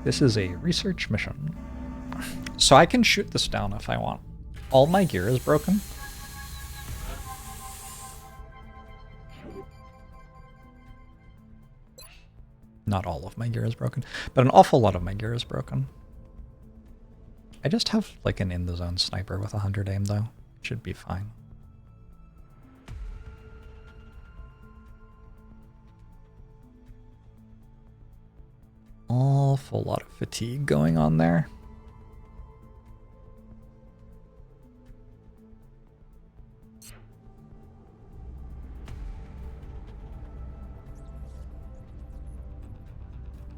This is a research mission. So I can shoot this down if I want. All my gear is broken. Not all of my gear is broken, but an awful lot of my gear is broken. I just have like an in-the-zone sniper with 100 aim though. Should be fine. Awful lot of fatigue going on there.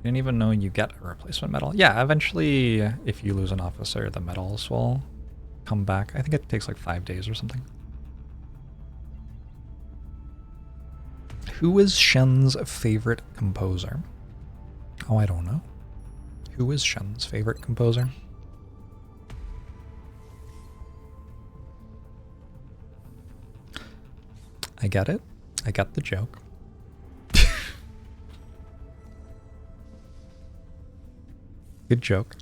Didn't even know you get a replacement medal. Yeah, eventually, if you lose an officer, the medals will come back. I think it takes like 5 days or something. Who is Shen's favorite composer? Oh, I don't know. Who is Shen's favorite composer? I get it. I got the joke. Good joke.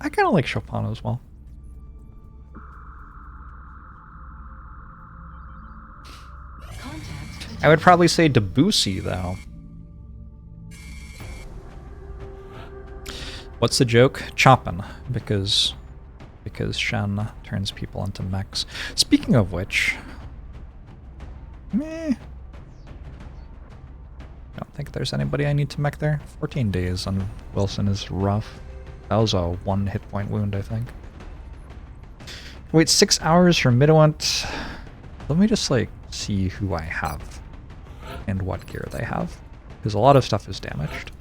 I kind of like Chopin as well. I would probably say Debussy though. What's the joke? Chopin, because Shen turns people into mechs. Speaking of which, meh. I don't think there's anybody I need to mech there. 14 days on Wilson is rough. That was a 1 hit point wound, I think. Wait 6 hours for Midwent. Let me just like see who I have and what gear they have, because a lot of stuff is damaged.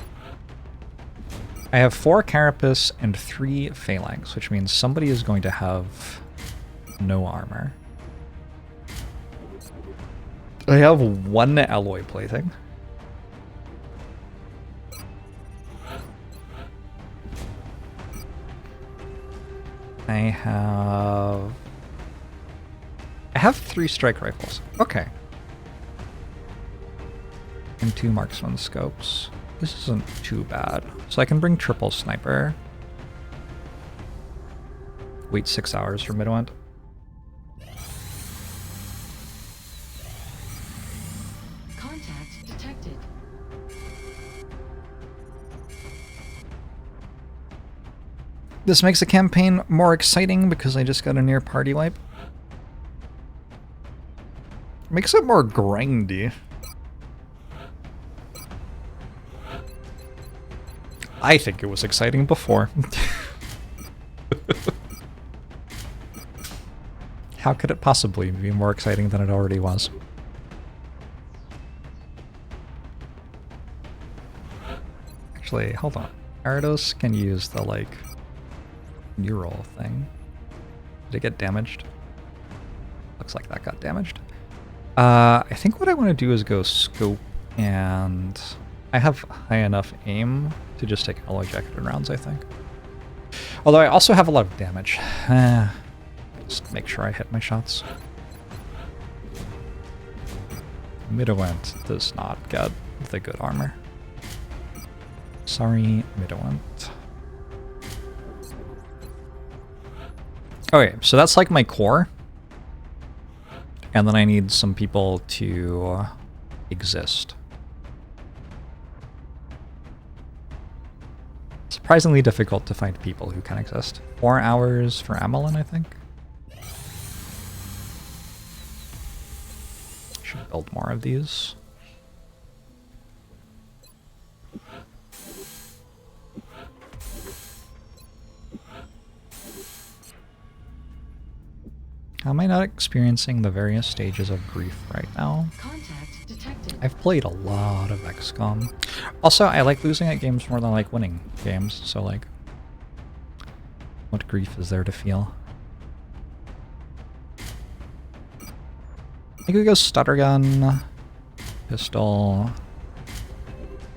I have 4 Carapace and 3 Phalanx, which means somebody is going to have no armor. I have 1 alloy plating. I have 3 strike rifles. Okay. And 2 marksman scopes. This isn't too bad. So I can bring triple sniper. Wait 6 hours for Midwent. Contact detected. This makes the campaign more exciting because I just got a near party wipe. Makes it more grindy. I think it was exciting before. How could it possibly be more exciting than it already was? Actually, hold on. Arados can use the, like, neural thing. Did it get damaged? Looks like that got damaged. I think what I want to do is go scope, and I have high enough aim to just take alloy jacketed rounds, I think. Although I also have a lot of damage. Just make sure I hit my shots. Midwent does not get the good armor. Sorry, Midwent. Okay, so that's like my core. And then I need some people to exist. Surprisingly difficult to find people who can exist. 4 hours for Amelin, I think. Should build more of these. How am I not experiencing the various stages of grief right now? Contact detected. I've played a lot of XCOM. Also, I like losing at games more than I like winning games, so like, what grief is there to feel? I think we go stuttergun, pistol.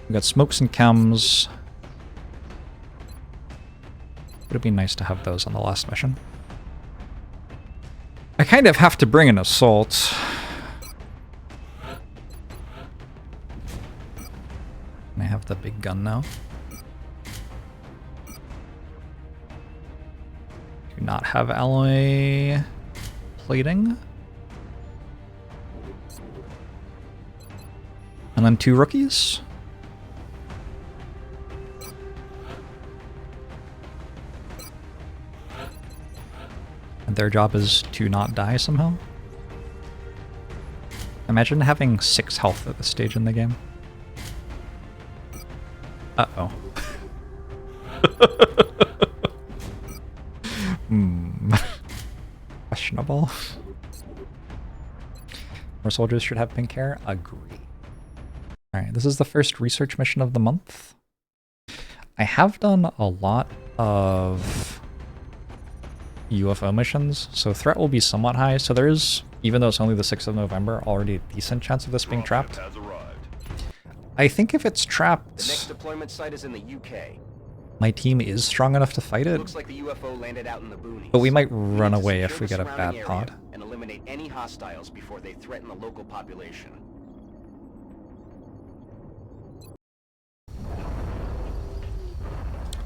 We got smokes and chems. Would be nice to have those on the last mission. I kind of have to bring an assault. And I have the big gun now. Do not have alloy plating. And then 2 rookies. And their job is to not die somehow. Imagine having 6 health at this stage in the game. Uh-oh. Questionable. More soldiers should have pink hair. Agree. Alright, this is the first research mission of the month. I have done a lot of UFO missions, so threat will be somewhat high. So there is, even though it's only the 6th of November, already a decent chance of this being trapped. I think if it's trapped, the next deployment site is in the UK. My team is strong enough to fight it. Looks like the UFO landed out in the boonies. But we might run away if we get a bad pod. And eliminate any hostiles before they threaten the local population.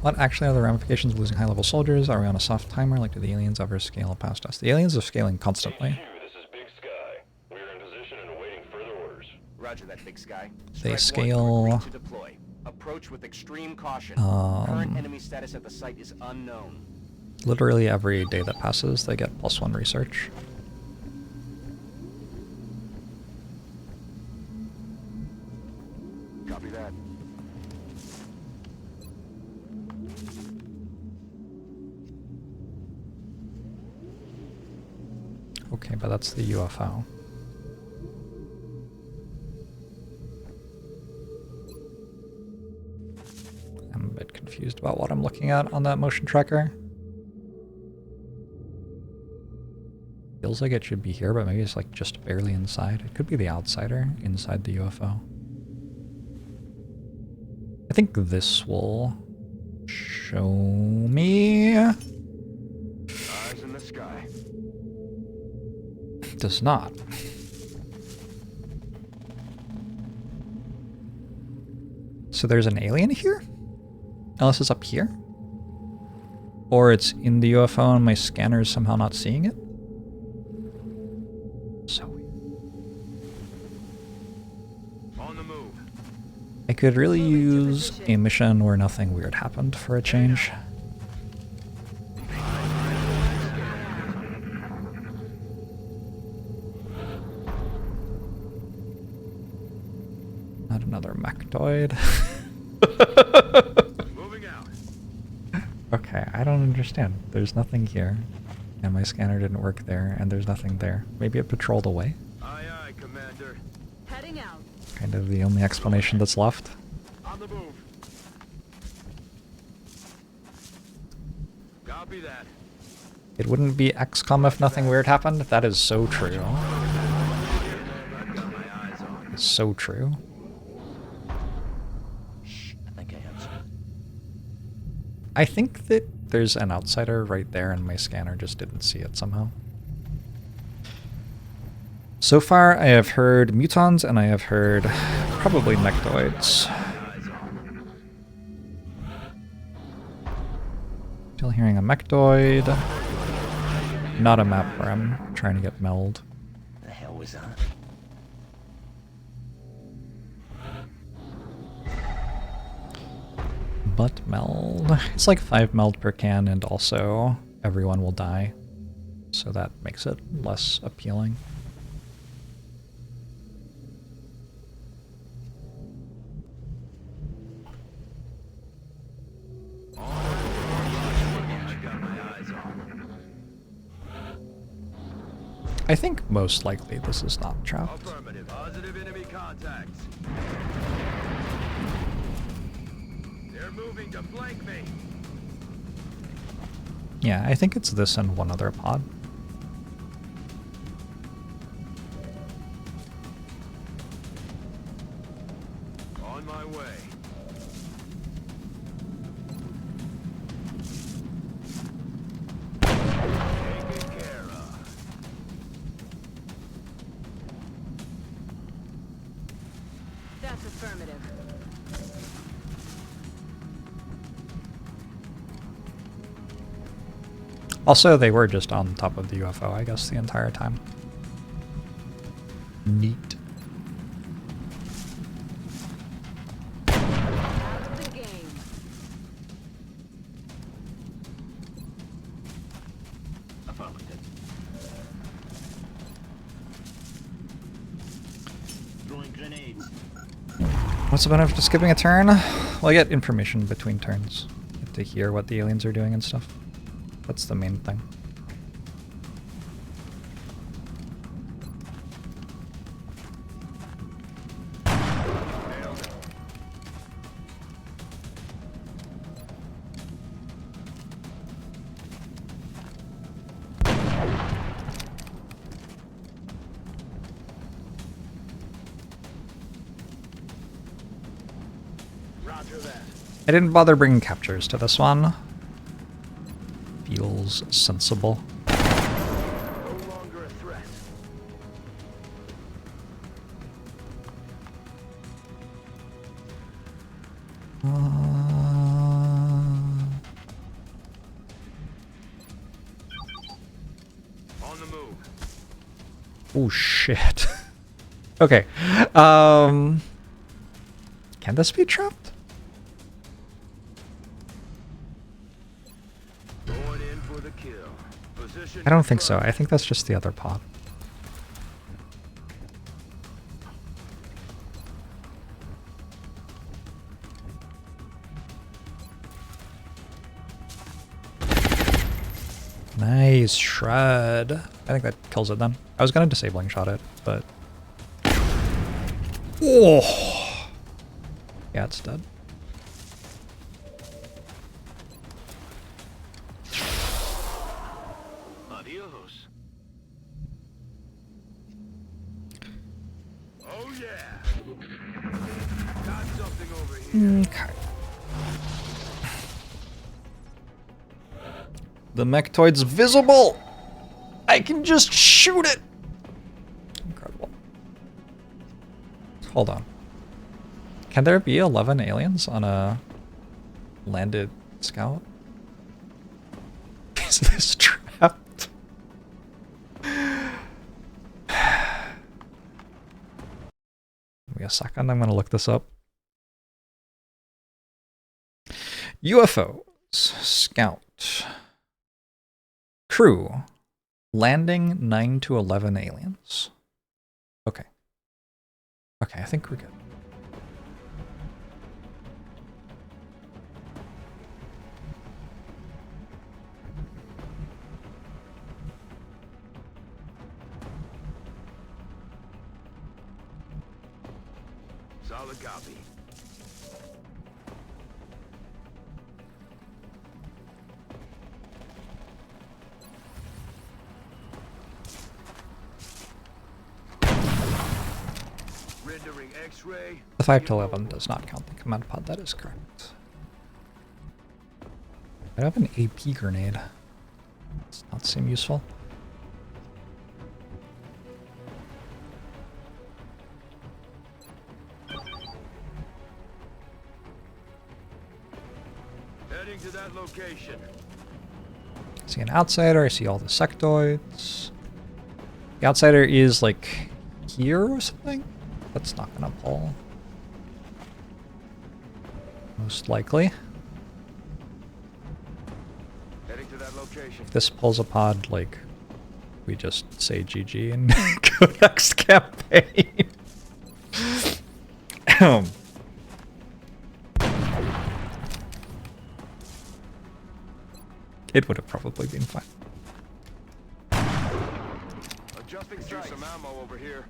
What actually are the ramifications of losing high-level soldiers? Are we on a soft timer? Like, do the aliens ever scale past us? The aliens are scaling constantly. This is Big Sky. We are in position and awaiting further orders. Roger that, Big Sky. They Strike scale... 1 to deploy. Approach with extreme caution. Current enemy status at the site is unknown. Literally every day that passes, they get +1 research. Copy that. Okay, but that's the UFO. I'm a bit confused about what I'm looking at on that motion tracker. Feels like it should be here, but maybe it's like just barely inside. It could be the outsider inside the UFO. I think this will show me. Eyes in the sky. It does not. So there's an alien here? Unless it's up here? Or it's in the UFO and my scanner is somehow not seeing it? So weird. On the move. I could really use a mission where nothing weird happened for a change. Not another mechtoid. Moving out. Okay, I don't understand. There's nothing here, and my scanner didn't work there, and there's nothing there. Maybe it patrolled away? Aye, aye, Commander. Heading out. Kind of the only explanation that's left. On the move. Copy that. It wouldn't be XCOM if nothing weird happened. That is so true. I've got my eyes on. It's so true. I think I have some. I think that there's an outsider right there and my scanner just didn't see it somehow. So far I have heard mutons and I have heard probably mechtoids. Still hearing a mechtoid. Not a map where I'm trying to get meld. The hell was that? But meld. It's like 5 meld per can and also everyone will die. So that makes it less appealing. I think most likely this is not trapped. Affirmative. Positive enemy contacts. They're moving to flank me. Yeah, I think it's this and one other pod. On my way. That's affirmative. Also, they were just on top of the UFO, I guess, the entire time. Neat. Out of the game. Affirmative. Throwing grenades. What's the benefit of skipping a turn? Well, I get information between turns. Get to hear what the aliens are doing and stuff. That's the main thing. Roger that. I didn't bother bringing captures to this one. Feels sensible. No longer a threat. On the move. Oh shit. Okay. Can this be trapped? Going in for the kill. Position I don't think so. I think that's just the other pod. Nice shred. I think that kills it then. I was gonna disabling shot it, but... Oh! Yeah, it's dead. Adios. Oh yeah. Got something over here. Okay. The mechtoid's visible! I can just shoot it! Incredible. Hold on. Can there be 11 aliens on a landed scout? Is this trapped? Give me a second, I'm gonna look this up. UFOs, scout. Crew, landing 9 to 11 aliens. Okay. Okay, I think we're good. Solid copy. Rendering X-ray. The 5 to 11 does not count the command pod, that is correct. I have an AP grenade. Does not seem useful. Heading to that location. I see an outsider, I see all the sectoids. The outsider is like here or something? That's not gonna pull. Most likely. Heading to that location. If this pulls a pod, like, we just say GG and go next campaign. It would have probably been fine. Adjusting sights. Some ammo over here.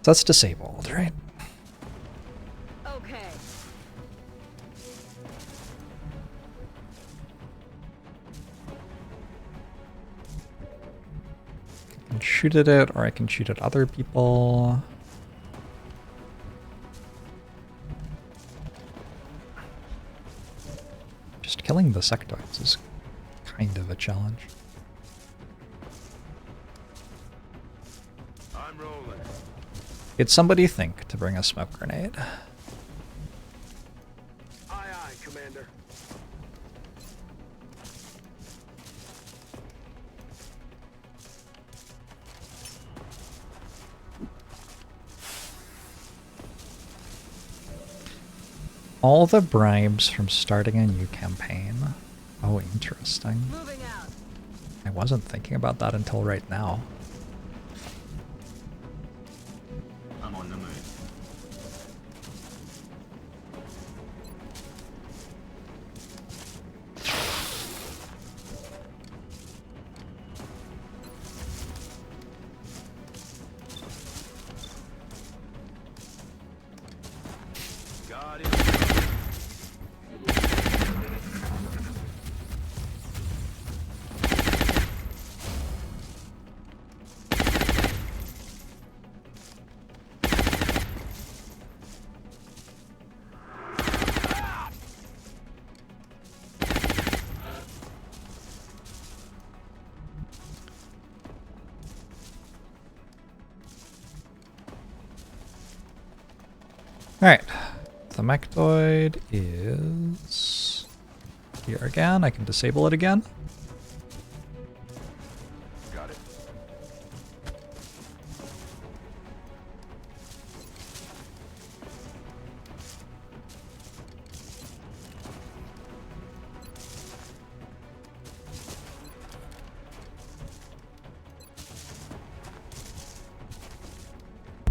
So that's disabled, right? Okay. I can shoot at it, or I can shoot at other people. Just killing the sectoids is kind of a challenge. I'm rolling. Did somebody think to bring a smoke grenade? Aye, aye, Commander. All the bribes from starting a new campaign. Oh, interesting. Moving out. I wasn't thinking about that until right now. I'm on the move. Got it. Alright. The Mechtoid is here again. I can disable it again. Got it.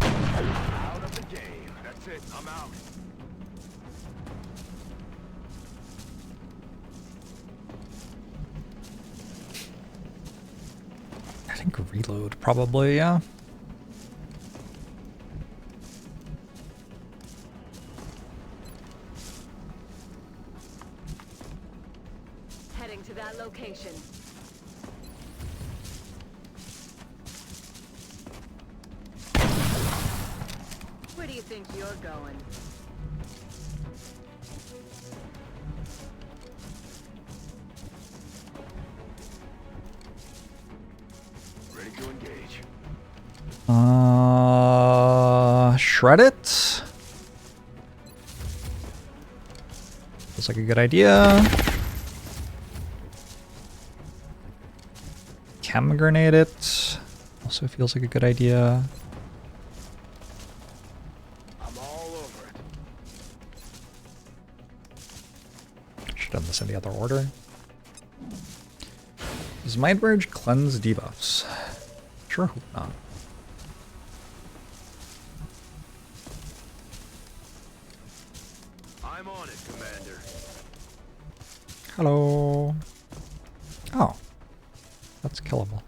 Out of the game. That's it. I'm out. I think reload probably, yeah. Heading to that location. Where do you think you're going? Ready to engage. Shred it. Feels like a good idea. Chem grenade it. Also feels like a good idea. I'm all over it. Should have done this in the other order. Does Mind Merge cleanse debuffs? Sure hope not. I'm on it, Commander. Hello. Oh. That's killable.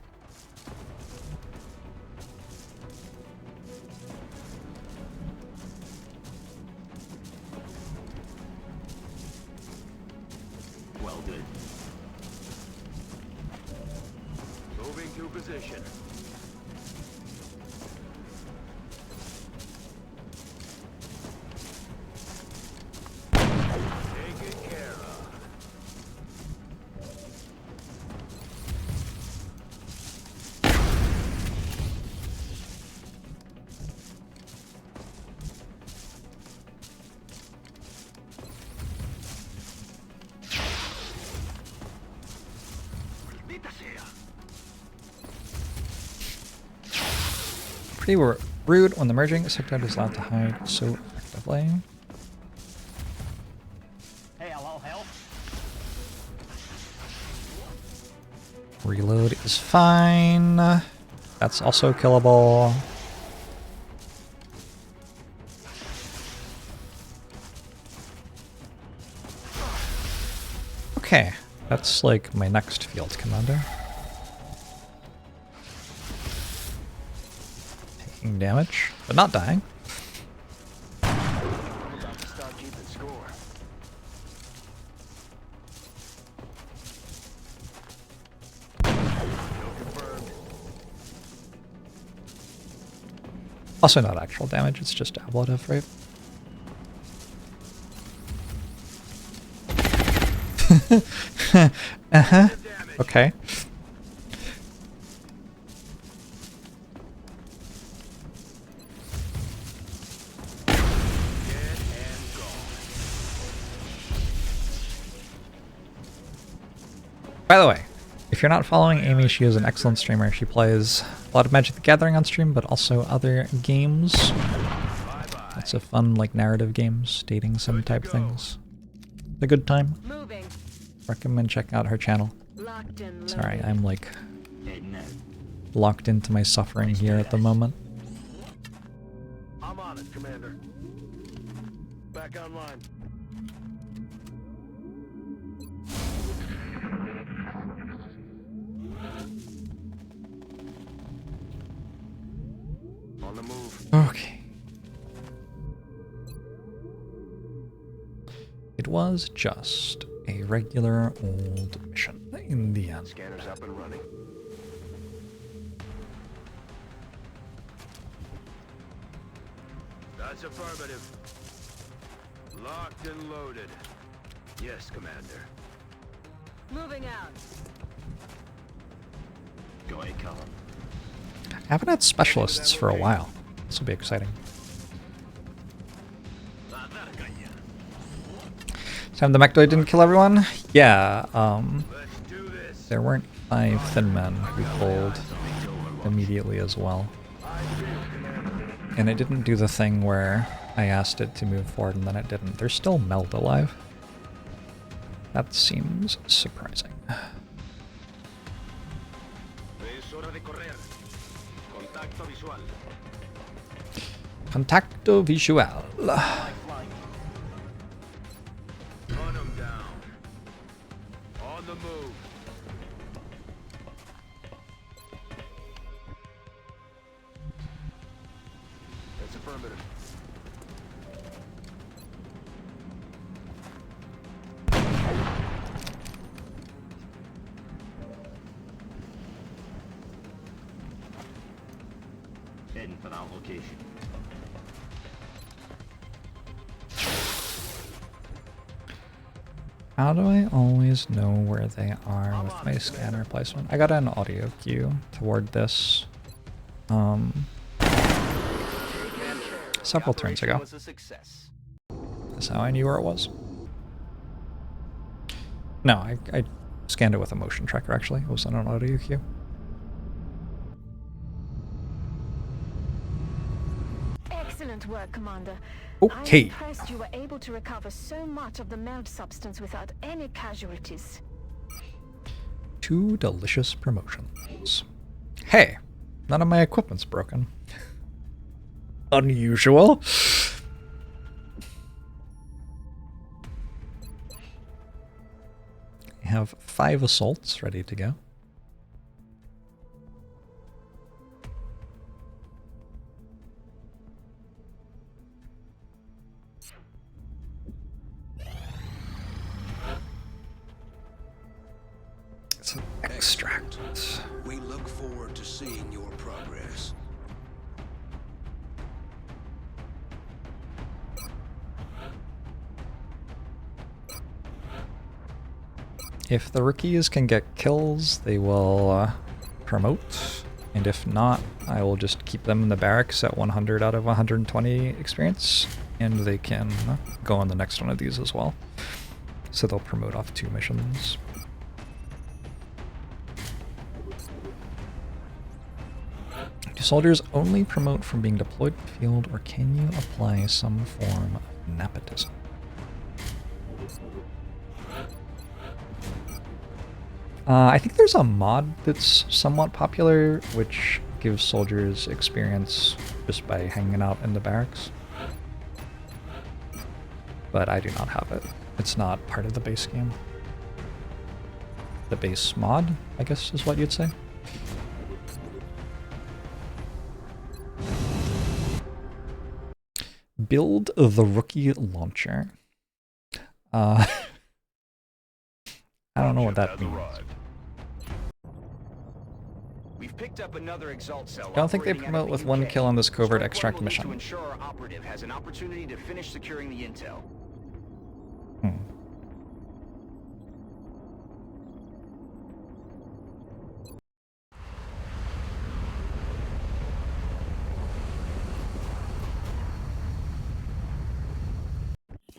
Welded. Moving to position. Taken care of. Pretty rude when the merging sector is allowed to hide so effectively. Hey, I'll help. Reload is fine. That's also killable. Okay, that's like my next field commander. Taking damage, but not dying. About to start keeping score. Kill confirmed. Also not actual damage, it's just ablative, right? Uh-huh. Okay. By the way, if you're not following Amy, she is an excellent streamer. She plays a lot of Magic the Gathering on stream, but also other games. Lots of fun, like, narrative games, dating sim type things. It's a good time. Moving. Recommend checking out her channel. Locked and Sorry, loaded. I'm, like, locked into my suffering here at the moment. I'm on it, Commander. Back online. On the move. Okay. It was just a regular old mission in the end. Scanner's up and running. That's affirmative. Locked and loaded. Yes, Commander. Moving out. Go ahead, Colin. I haven't had specialists for a while. This will be exciting. Sam the Mechdoid didn't kill everyone? Yeah, Let's do this. there weren't 5 thin men who pulled immediately as well. And it didn't do the thing where I asked it to move forward and then it didn't. There's still Meld alive. That seems surprising. Es hora de correr. Contacto visual. Contacto visual. Run 'em down. On the move. That's affirmative. Heading for that location. How do I always know where they are with my scanner placement? I got an audio cue toward this several turns ago. Was a success. That's how I knew where it was. No, I scanned it with a motion tracker actually. It wasn't an audio cue. Excellent work, Commander. Okay. I'm impressed you were able to recover so much of the meld substance without any casualties. 2 delicious promotions. Hey, none of my equipment's broken. Unusual. I have 5 assaults ready to go. It's an extract. We look forward to seeing your progress. If the rookies can get kills, they will promote, and if not, I will just keep them in the barracks at 100 out of 120 experience, and they can go on the next one of these as well. So they'll promote off 2 missions. Do soldiers only promote from being deployed to the field, or can you apply some form of nepotism? I think there's a mod that's somewhat popular, which gives soldiers experience just by hanging out in the barracks. But I do not have it. It's not part of the base game. The base mod, I guess is what you'd say. Build the rookie launcher. I don't know what that means. We've picked up another EXALT cell. I don't think they operating out promote of with the 1 UK. kill on this covert Strike extract One will need mission. to ensure our operative has an opportunity to finish securing the intel.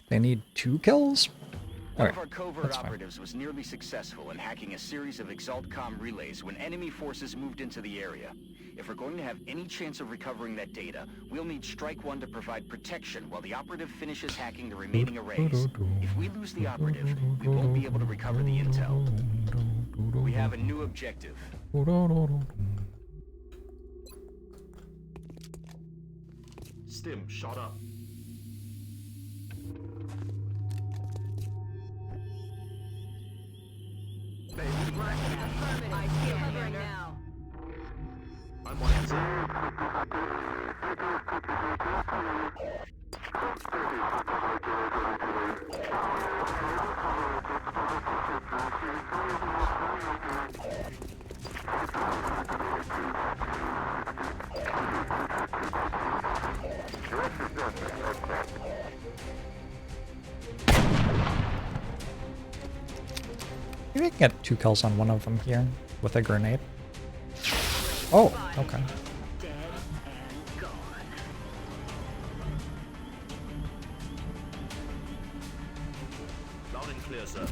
They need 2 kills? One Okay, of our covert that's fine. operatives was nearly successful in hacking a series of EXALT comm relays when enemy forces moved into the area. If we're going to have any chance of recovering that data, we'll need Strike One to provide protection while the operative finishes hacking the remaining arrays. If we lose the operative, we won't be able to recover the intel. We have a new objective. Stim, shot up. I feel covering now. I'm on it. Maybe I can get 2 kills on one of them here with a grenade. Oh, okay. Dead and gone. Loud and clear, sir.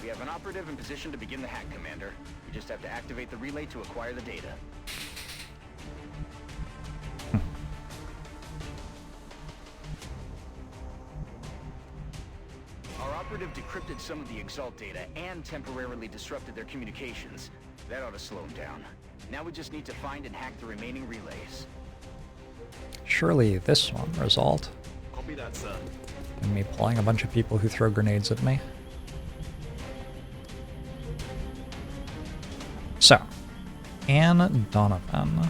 We have an operative in position to begin the hack, Commander. We just have to activate the relay to acquire the data. Our operative decrypted some of the EXALT data and temporarily disrupted their communications. That ought to slow them down. Now we just need to find and hack the remaining relays. Surely this one result. Copy that, sir. And me pulling a bunch of people who throw grenades at me. So, Anne Donovan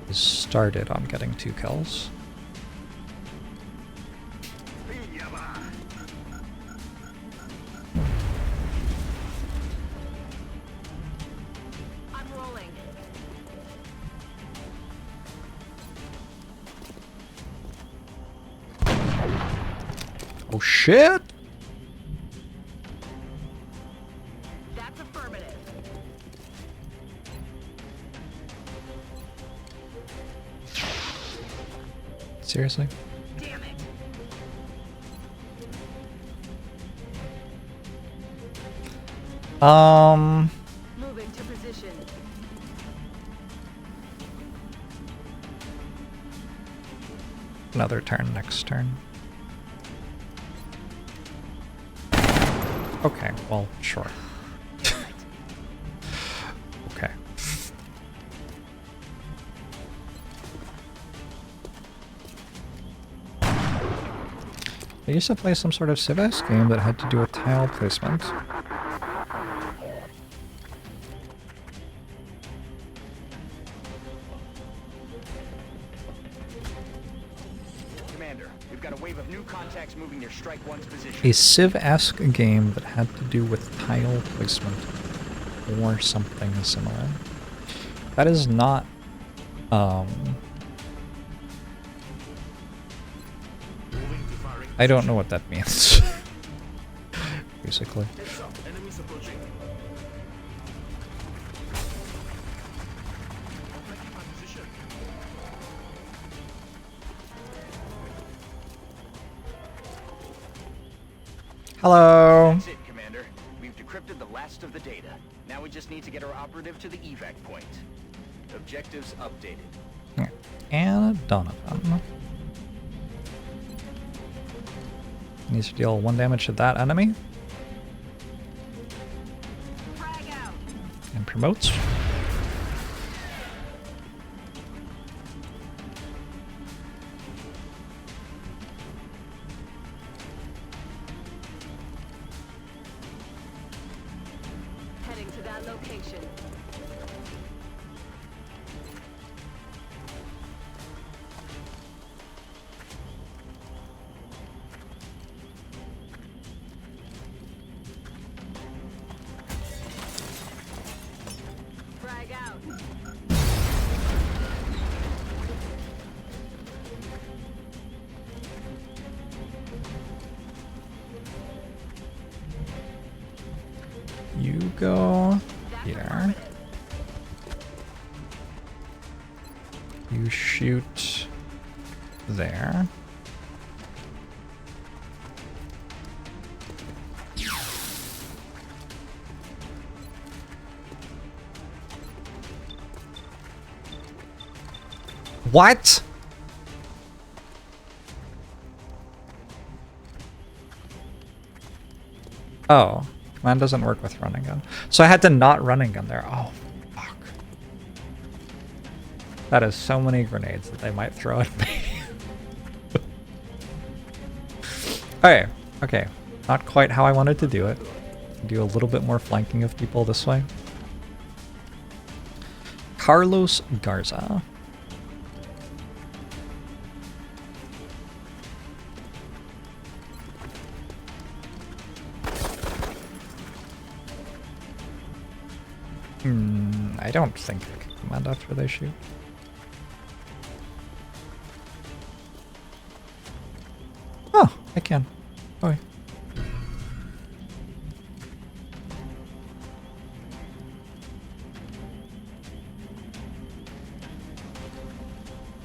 is started on getting 2 kills. I'm rolling. Oh shit! That's affirmative. Seriously? Damn it. Moving to position. Another turn next turn. Okay, well, sure. Okay. I used to play some sort of Civ-esque game that had to do with tile placement. Commander, we've got a wave of new contacts moving near Strike One's position. A Civ-esque game that had to do with tile placement or something similar. That is not, I don't know what that means. Basically. Heads up, enemies approaching. Attacking my position. Hello. That's it, Commander. We've decrypted the last of the data. Now we just need to get our operative to the evac point. Objectives updated. Anna Donovan needs to deal 1 damage to that enemy Frag out. and promotes. Heading to that location. Frag out. You go here. You shoot there. What? Oh, command doesn't work with running gun. So I had to not running gun there. Oh, fuck. That is so many grenades that they might throw at me. Okay, okay. Not quite how I wanted to do it. Do a little bit more flanking of people this way. Carlos Garza. I don't think I can command after they shoot. Oh, I can. Okay.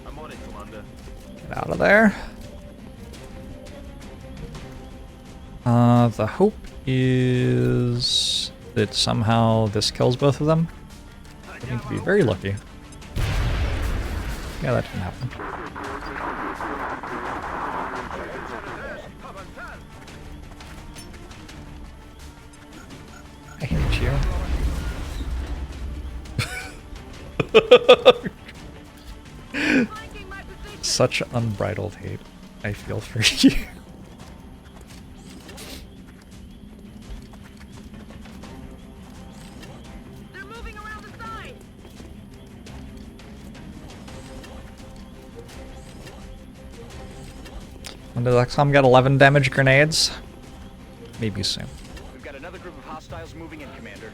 I'm on it, Commander. Get out of there. The hope is that somehow this kills both of them. I need to be very lucky. Yeah, that didn't happen. I hate you. Such unbridled hate I feel for you. They're moving around the side. When does XCOM get 11 damage grenades? Maybe soon. We've got another group of hostiles moving in, Commander.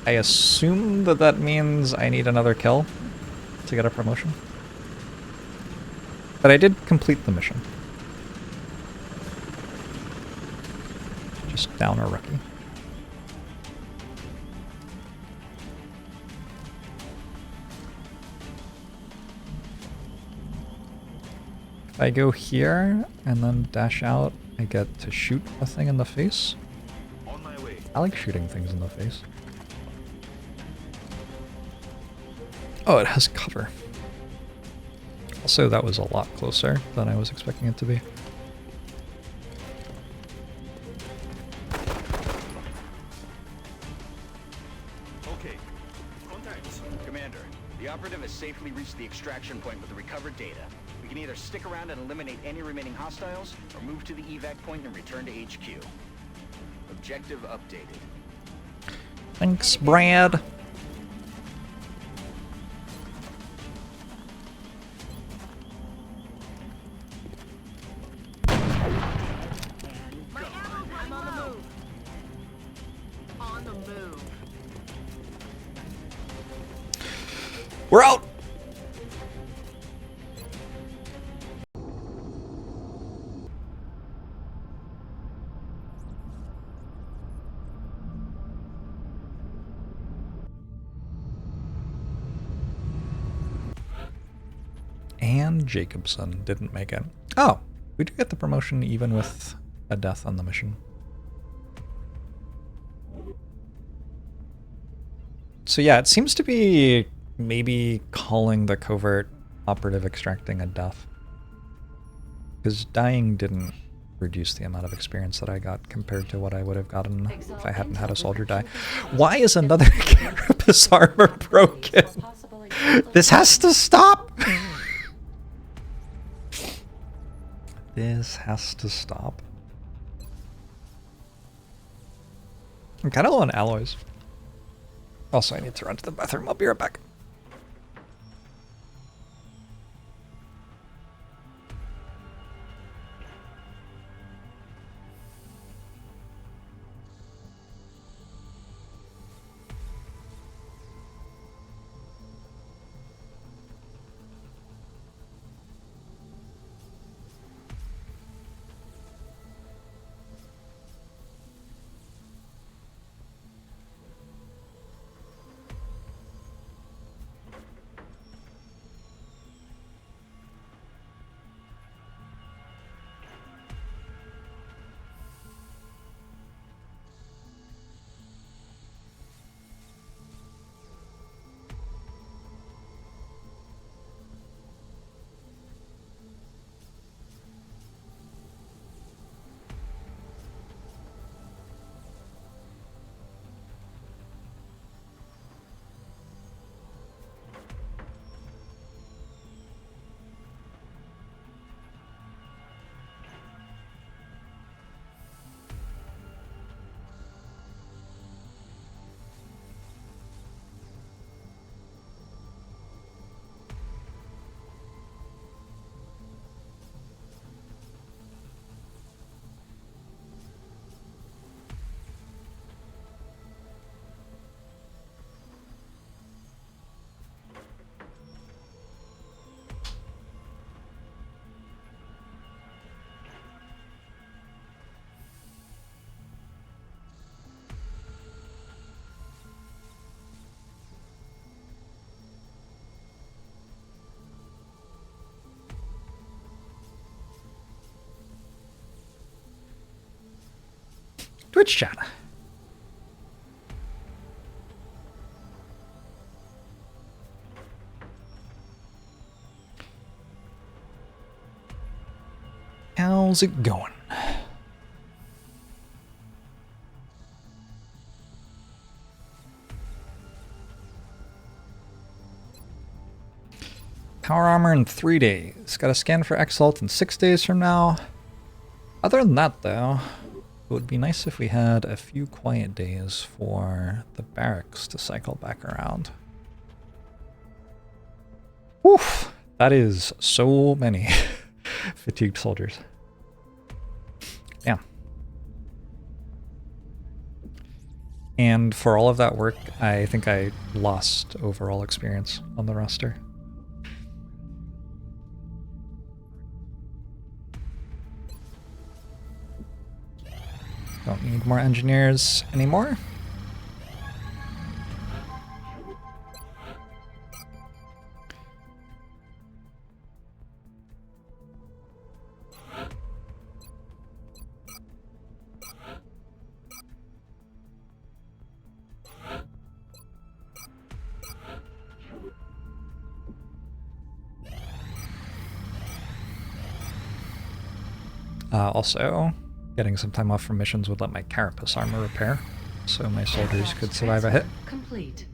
I assume that that means I need another kill to get a promotion. But I did complete the mission. Just down a rookie. If I go here and then dash out, I get to shoot a thing in the face. On my way. I like shooting things in the face. Oh, it has cover. Also, that was a lot closer than I was expecting it to be. Okay. Contact. Commander, the operative has safely reached the extraction point with the recovered data. We can either stick around and eliminate any remaining hostiles, or move to the evac point and return to HQ. Objective updated. Thanks, Brad. My ammo's running on the move. On the move. We're out! And Jacobson didn't make it. Oh, we do get the promotion even with a death on the mission. So yeah, it seems to be maybe calling the covert operative extracting a death. Because dying didn't reduce the amount of experience that I got compared to what I would have gotten if I hadn't had a soldier die. Why is another carapace armor broken? This has to stop! This has to stop. I'm kind of low on alloys. Also, I need to run to the bathroom. I'll be right back. Twitch chat. How's it going? Power armor in 3 days. Got a scan for EXALT in 6 days from now. Other than that, though, it would be nice if we had a few quiet days for the barracks to cycle back around. Oof! That is so many fatigued soldiers. Yeah. And for all of that work, I think I lost overall experience on the roster. Don't need more engineers anymore. Also, getting some time off from missions would let my carapace armor repair, so my soldiers could survive a hit. Complete.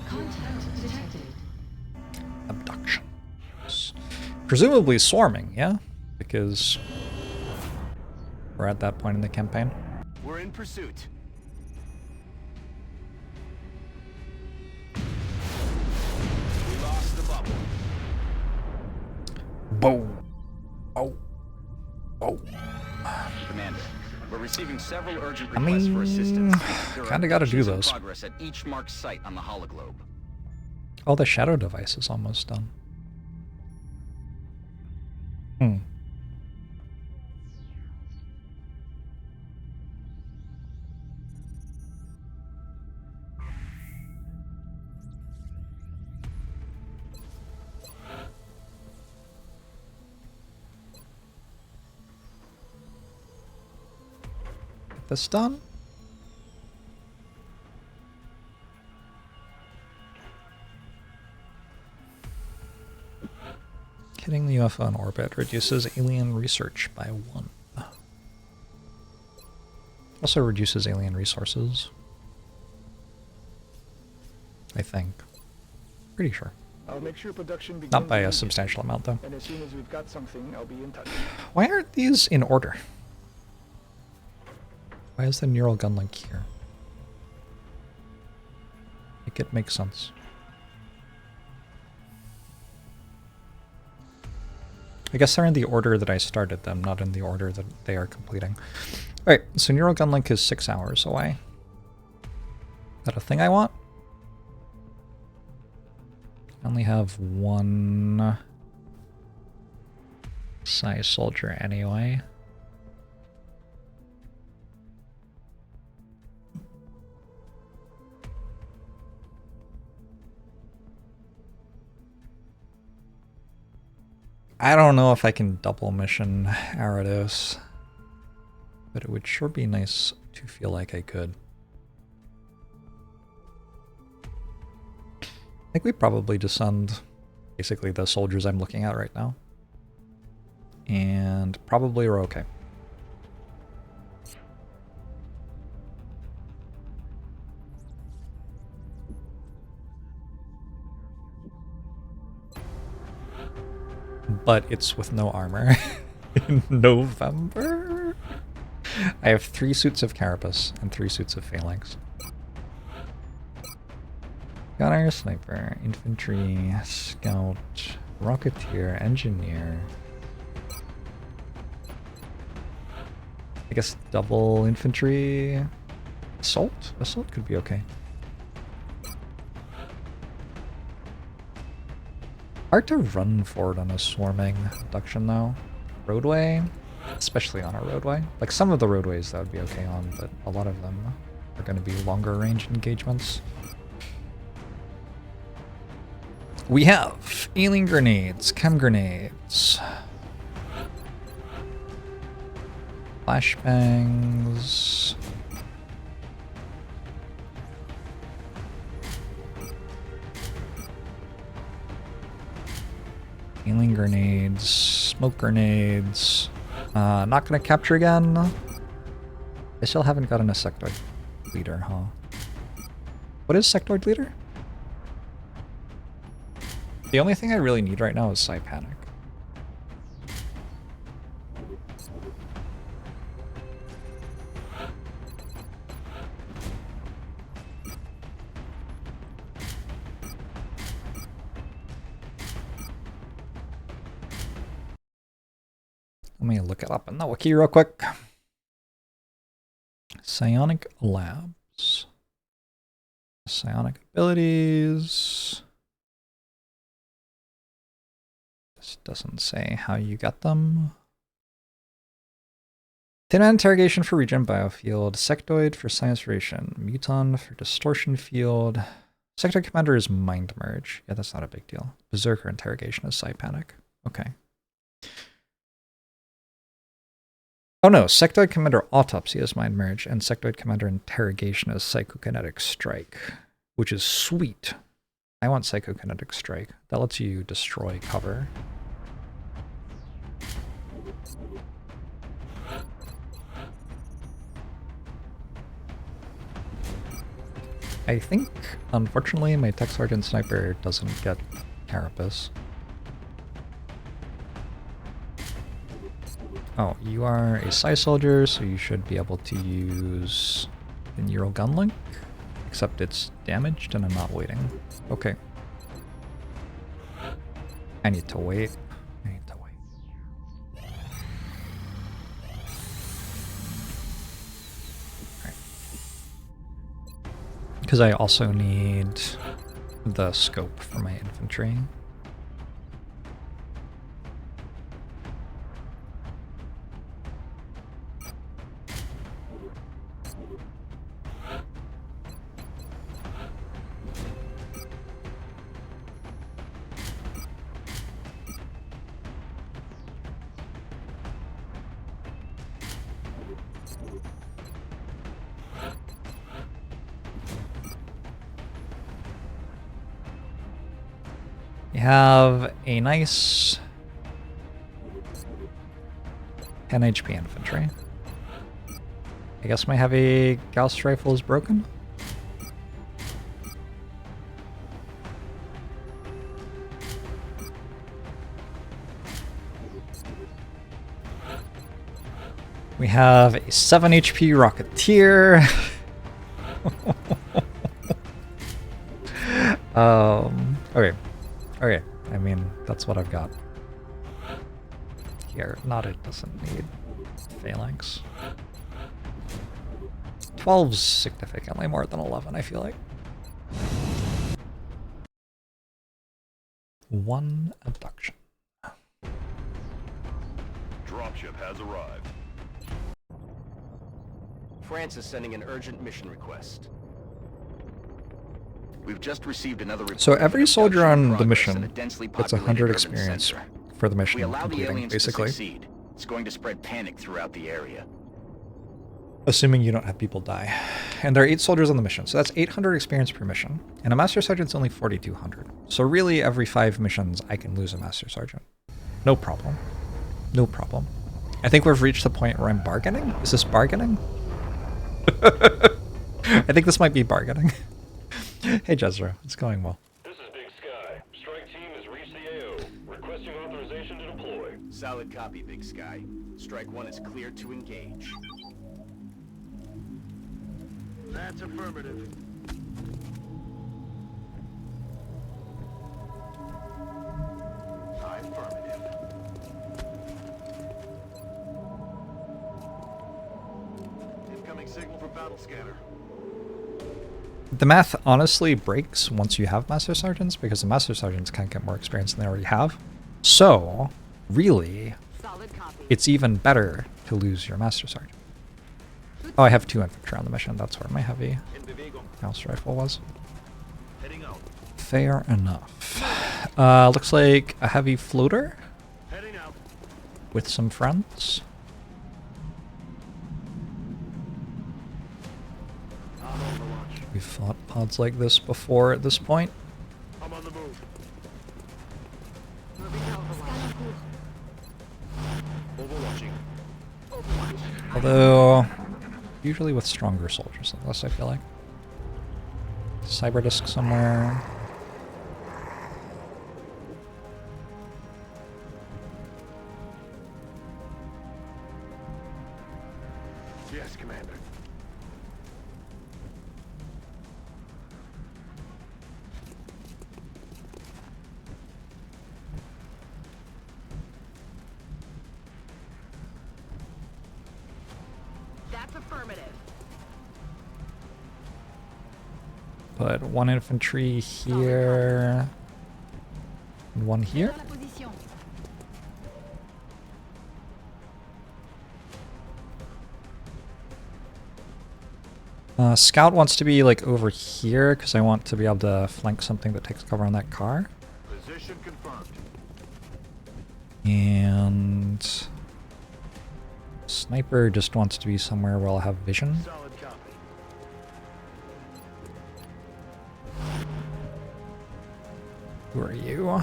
Contact detected. Abduction. Presumably swarming, yeah? Because we're at that point in the campaign. We're in pursuit. We lost the bubble. Boom. Oh. Oh. Commander, we're receiving several urgent I requests for mean, assistance. There are kinda gotta do abductions in those. progress at each marked site on the hologlobe. Oh, the shadow device is almost done. Hmm. Get this done. Hitting the UFO in orbit reduces alien research by 1. Also reduces alien resources. I think. Pretty sure. I'll make sure production begins Not by a immediately. substantial amount, though. And as soon as we've got something, I'll be in touch. Why aren't these in order? Why is the neural gun link here? Make it make sense. I guess they're in the order that I started them, not in the order that they are completing. Alright, so neural gun link is 6 hours away. Is that a thing I want? I only have one size soldier anyway. I don't know if I can double mission Arados, but it would sure be nice to feel like I could. I think we probably just send basically the soldiers I'm looking at right now. And probably we're okay. But it's with no armor in November. I have 3 suits of carapace and 3 suits of phalanx. Gunner, sniper, infantry, scout, rocketeer, engineer. I guess double infantry. Assault? Assault could be okay. Hard to run forward on a swarming abduction though. Roadway? Especially on a roadway. Like some of the roadways that would be okay on, but a lot of them are going to be longer range engagements. We have alien grenades, chem grenades. Flashbangs. Healing grenades, smoke grenades. Not gonna capture again. I still haven't gotten a sectoid leader, huh? What is sectoid leader? The only thing I really need right now is Panic. Let me look it up in the wiki real quick. Psionic Labs. Psionic abilities. This doesn't say how you get them. Thin interrogation for regen biofield. Sectoid for science ration. Muton for distortion field. Sectoid commander is mind merge. Yeah, that's not a big deal. Berserker interrogation is Panic. Okay. Oh no, Sectoid Commander Autopsy is Mind Merge, and Sectoid Commander Interrogation is Psychokinetic Strike, which is sweet. I want Psychokinetic Strike. That lets you destroy cover. I think, unfortunately, my Tech Sergeant Sniper doesn't get Carapace. Oh, you are a Psi Soldier, so you should be able to use the Neural Gunlink, except it's damaged and I'm not waiting. Okay. I need to wait. Alright. Because I also need the scope for my infantry. Have a nice 10 HP infantry. I guess my heavy Gauss rifle is broken. We have a 7 HP Rocketeer. Okay. Okay, I mean, that's what I've got. Here, Knotted doesn't need Phalanx. 12's significantly more than 11, I feel like. 1 abduction. Dropship has arrived. France is sending an urgent mission request. We've just received another report. So every soldier on the mission in a densely gets populated 100 urban experience center. for the If mission we allow the completing, aliens basically. to succeed, it's going to spread panic throughout the area. Assuming you don't have people die. And there are 8 soldiers on the mission, so that's 800 experience per mission. And a Master Sergeant's only 4,200. So really, every 5 missions, I can lose a Master Sergeant. No problem. No problem. I think we've reached the point where I'm bargaining. Is this bargaining? I think this might be bargaining. Hey Jezra, it's going well. This is Big Sky. Strike team has reached the AO. Requesting authorization to deploy. Solid copy, Big Sky. Strike 1 is clear to engage. That's affirmative. Affirmative. Incoming signal for battle scanner. The math honestly breaks once you have Master Sergeants, because the Master Sergeants can't get more experience than they already have. So, really, Solid copy. it's even better to lose your Master Sergeant. Oh, I have 2 infantry on the mission. That's where my heavy Gauss rifle was. Heading out. Fair enough. Looks like a heavy floater Heading out. with some friends. We've fought pods like this before at this point. I'm on the move. Overwatching. Although, usually with stronger soldiers like this, I feel like. Cyber disc somewhere. Yes, Commander. That's affirmative. Put one infantry here. And one here. Scout wants to be like over here because I want to be able to flank something that takes cover on that car. Position confirmed. And sniper just wants to be somewhere where I'll have vision. Solid copy. Who are you?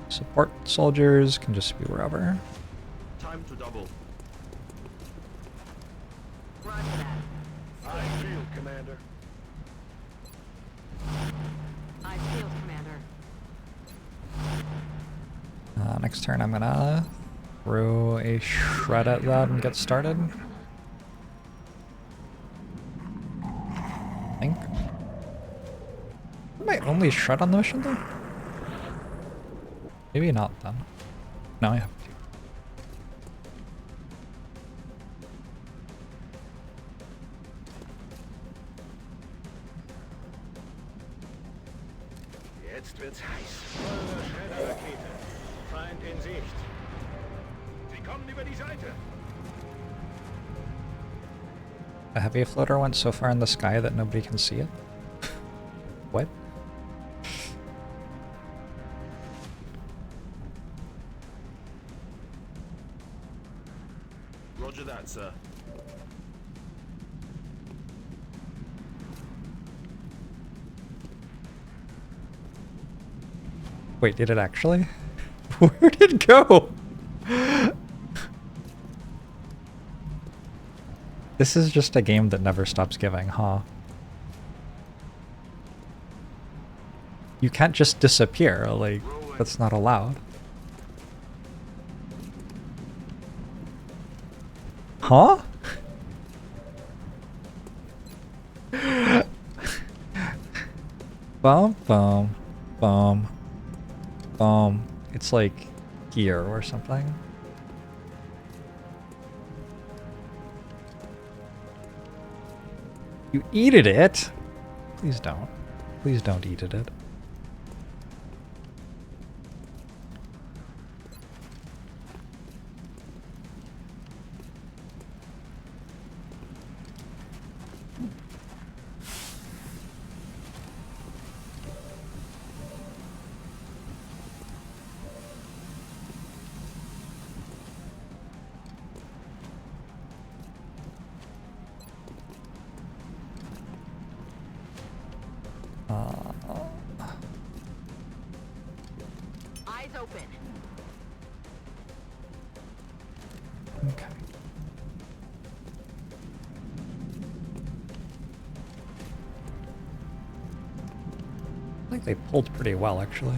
Support soldiers can just be wherever. Time to double. Roger that. I feel, Commander. I field, Commander. Next turn I'm gonna throw a shred at that and get started. I think. Am I only shred on the mission though? Maybe not then. No, I have to. Jetzt wird's heiß. Eure Schredderrakete. Feind in Sicht. Sie kommen über die Seite. A heavy floater went so far in the sky that nobody can see it. What? Roger that, sir. Wait, did it actually? Where did it go? This is just a game that never stops giving, huh? You can't just disappear, like, that's not allowed. Huh? Bum, bum, bum, bum. It's like here or something. You eated it? Please don't. Please don't eat it. Eyes open. Okay. I think they pulled pretty well, actually.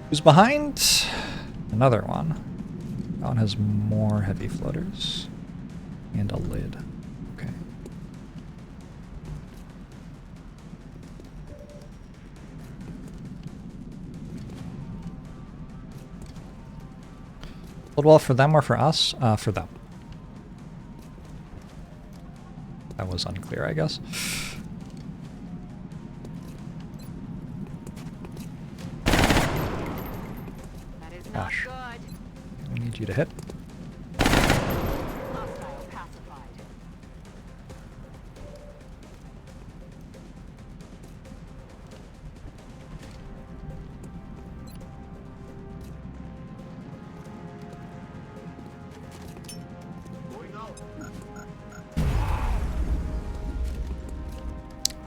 Who's behind? Another one. That one has more heavy floaters. And a lid. Okay. Pulled well for them or for us? For them. That was unclear, I guess. That is not Gosh. good. I need you to hit. Hostile pacified.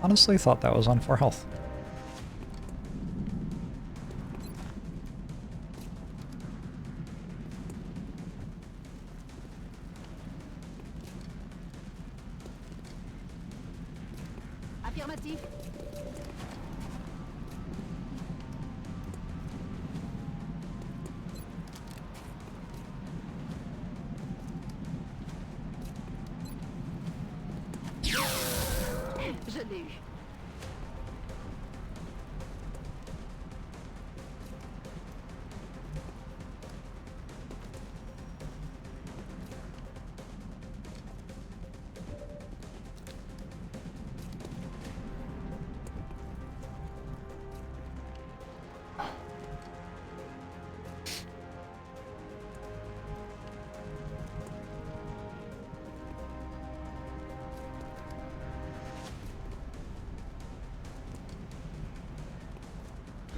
honestly thought that was on 4 health. Affirmatif. Je l'ai eu.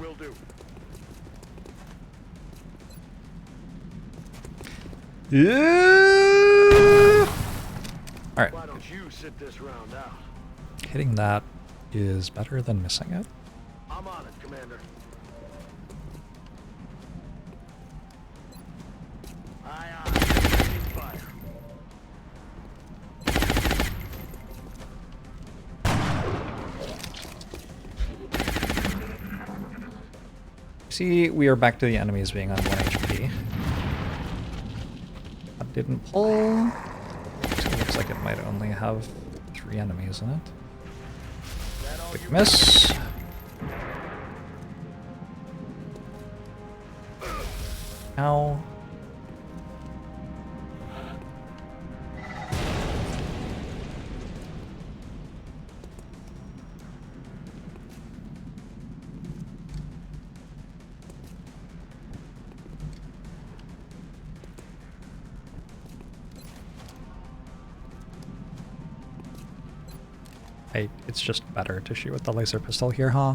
Will do. Yeah! Alright, Why don't you sit this round out? hitting that is better than missing it. I'm on it, Commander. Aye, aye. Taking fire. See, we are back to the enemies being on 1 HP. That didn't pull. So it looks like it might only have 3 enemies in it. Quick miss. Ow. It's just better to shoot with the laser pistol here, huh?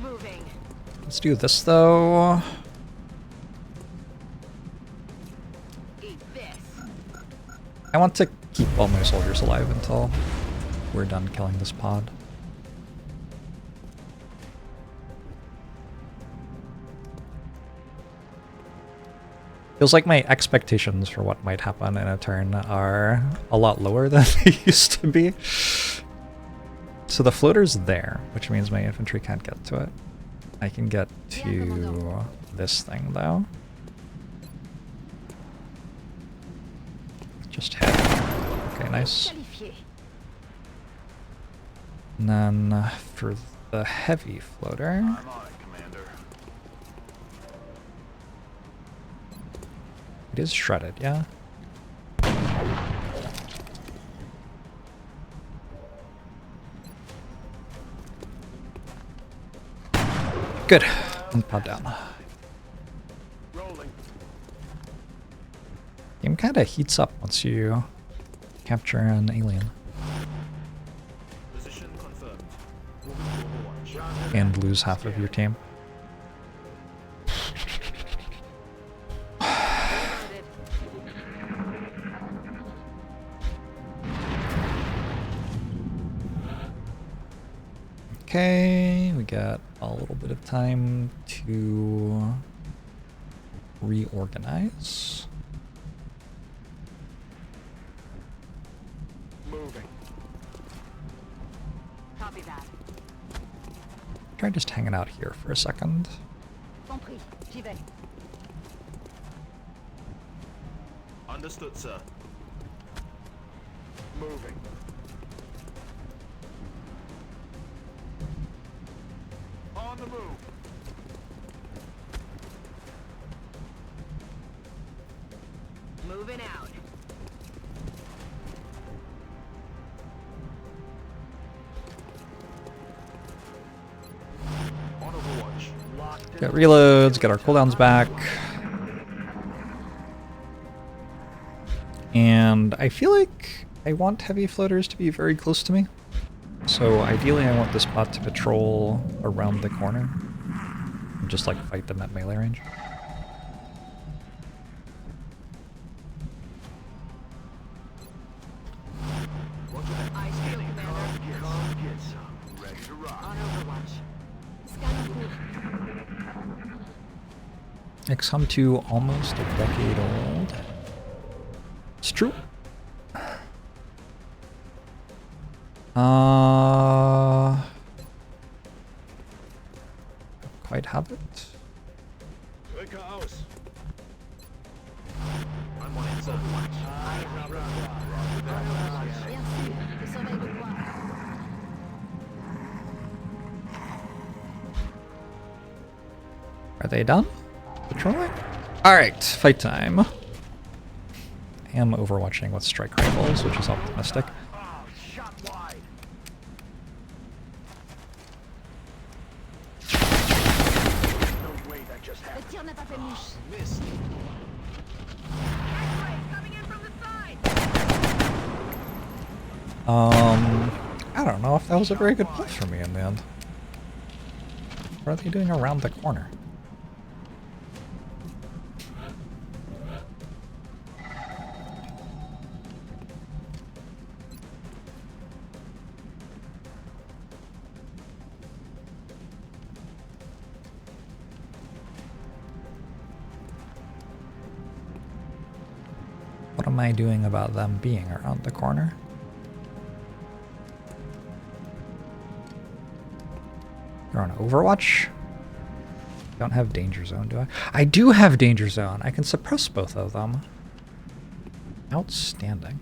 Moving. Let's do this though. Eat this. I want to keep all my soldiers alive until we're done killing this pod. Feels like my expectations for what might happen in a turn are a lot lower than they used to be. So the floater's there, which means my infantry can't get to it. I can get to this thing though. Just hit. Okay, nice. And then for the heavy floater, I'm on it, Commander. it is shredded, yeah? Good. And pod down. Rolling. Game kind of heats up once you capture an alien Position confirmed. Moving to Overwatch. and lose half of your team. Okay, we got a little bit of time to reorganize. Moving. Copy that. Try just hanging out here for a second. Compris. J'y vais. Understood, sir. Moving. On the move. Moving out. On Overwatch. Locked in. Get reloads, get our cooldowns back. And I feel like I want heavy floaters to be very close to me. So ideally I want this bot to patrol around the corner and just like fight them at melee range. XCOM 2 almost a decade old. It's true. Don't quite have it. Rücke aus. Are they done? Patrolling? Alright, fight time. I am overwatching with strike rifles, which is optimistic. Oh, shot wide. No way that just happened. Le tir n'a pas fait mouche. Missed. Coming in from the side. I don't know if that was a very good play for me in the end. What are they doing around the corner? What am I doing about them being around the corner? You're on Overwatch? Don't have Danger Zone, do I? I do have Danger Zone. I can suppress both of them. Outstanding.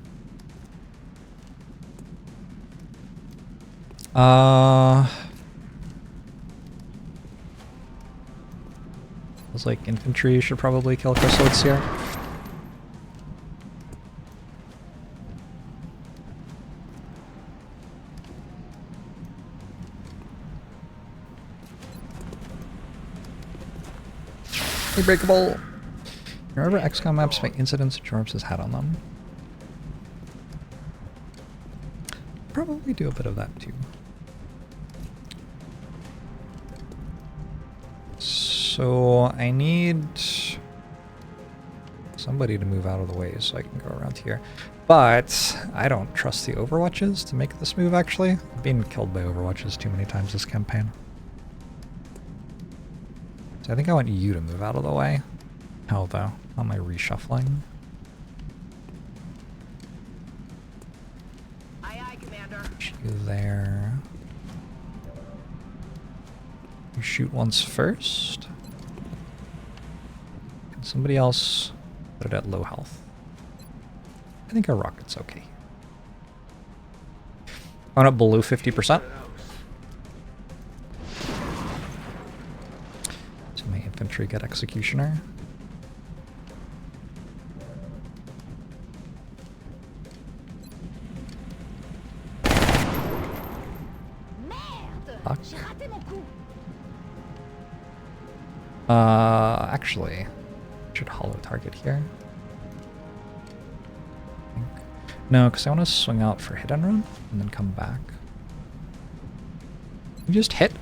Feels like infantry should probably kill chrysalids here. Breakable. Remember XCOM maps make incidents JORBS has had on them? Probably do a bit of that too. So I need somebody to move out of the way so I can go around here. But I don't trust the Overwatches to make this move actually. I've been killed by Overwatches too many times this campaign. So I think I want you to move out of the way. How though? How am I reshuffling? Aye, aye, Commander. Put you there. You shoot once first. Can somebody else put it at low health? I think our rocket's okay. On up below 50%. Infantry get Executioner. Merde! J'ai raté mon coup. Actually, should hollow target here. No, because I want to swing out for hit and run and then come back. You just hit.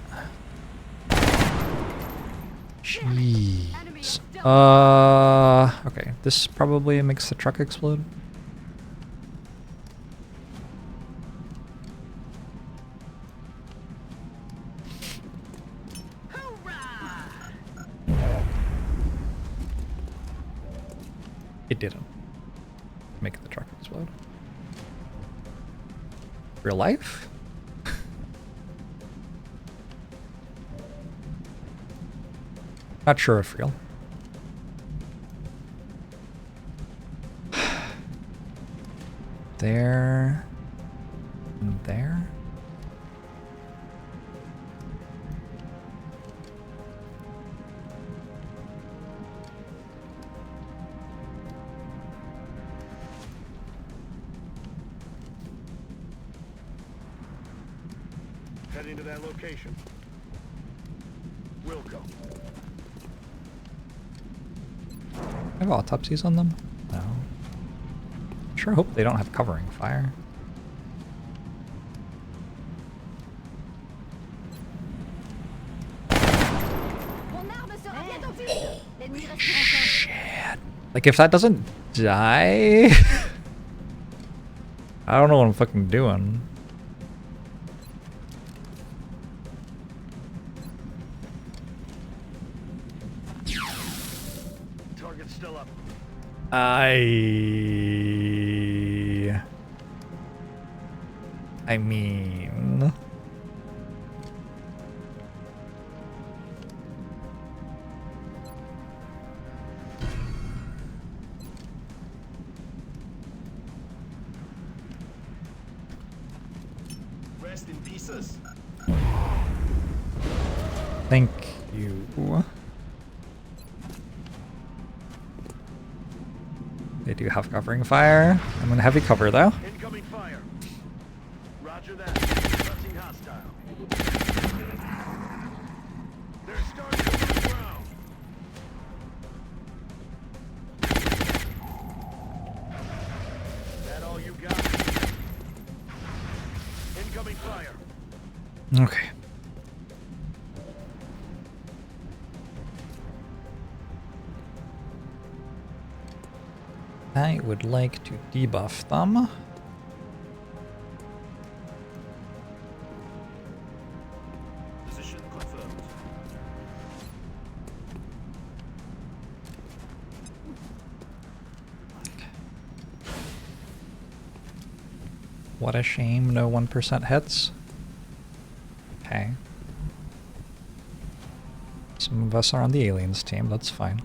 Jeez. Okay. This probably makes the truck explode. It didn't make the truck explode. Real life? Not sure if real. There. And there. Heading to that location. We'll go. Have autopsies on them? No. Sure hope they don't have covering fire. Mon arme sera bientôt vide. L'ennemi reste encore. Shit. Like if that doesn't die, I don't know what I'm fucking doing. I mean... Rest in pieces. Thank you. They do have covering fire. I'm in heavy cover though. Incoming fire. Roger that. Touching hostile. They're starting to move ground. That all you got? Incoming fire. Okay. I would like to debuff them. Position confirmed. What a shame, no 1% hits. Okay. Some of us are on the aliens team, that's fine.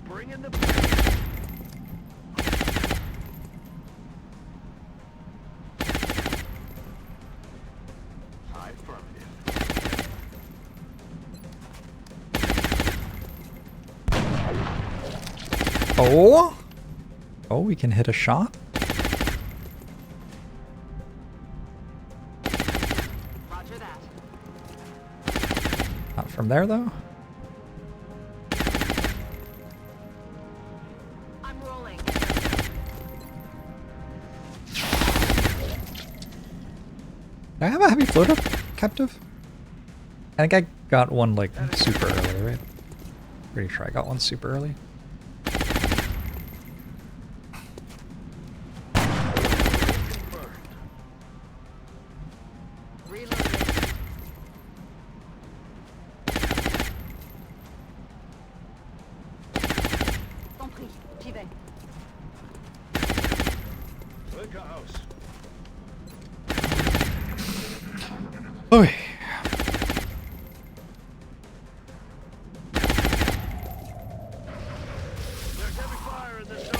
Bring in the affirmative. Oh! Oh, we can hit a shot? Roger that. Not from there, though. I'm rolling. Do I have a heavy floater captive? I think I got one, like, super early, right? Pretty sure I got one super early. Reloading. Compris. J'y vais. Wilka house. Oi. There's heavy fire in this zone.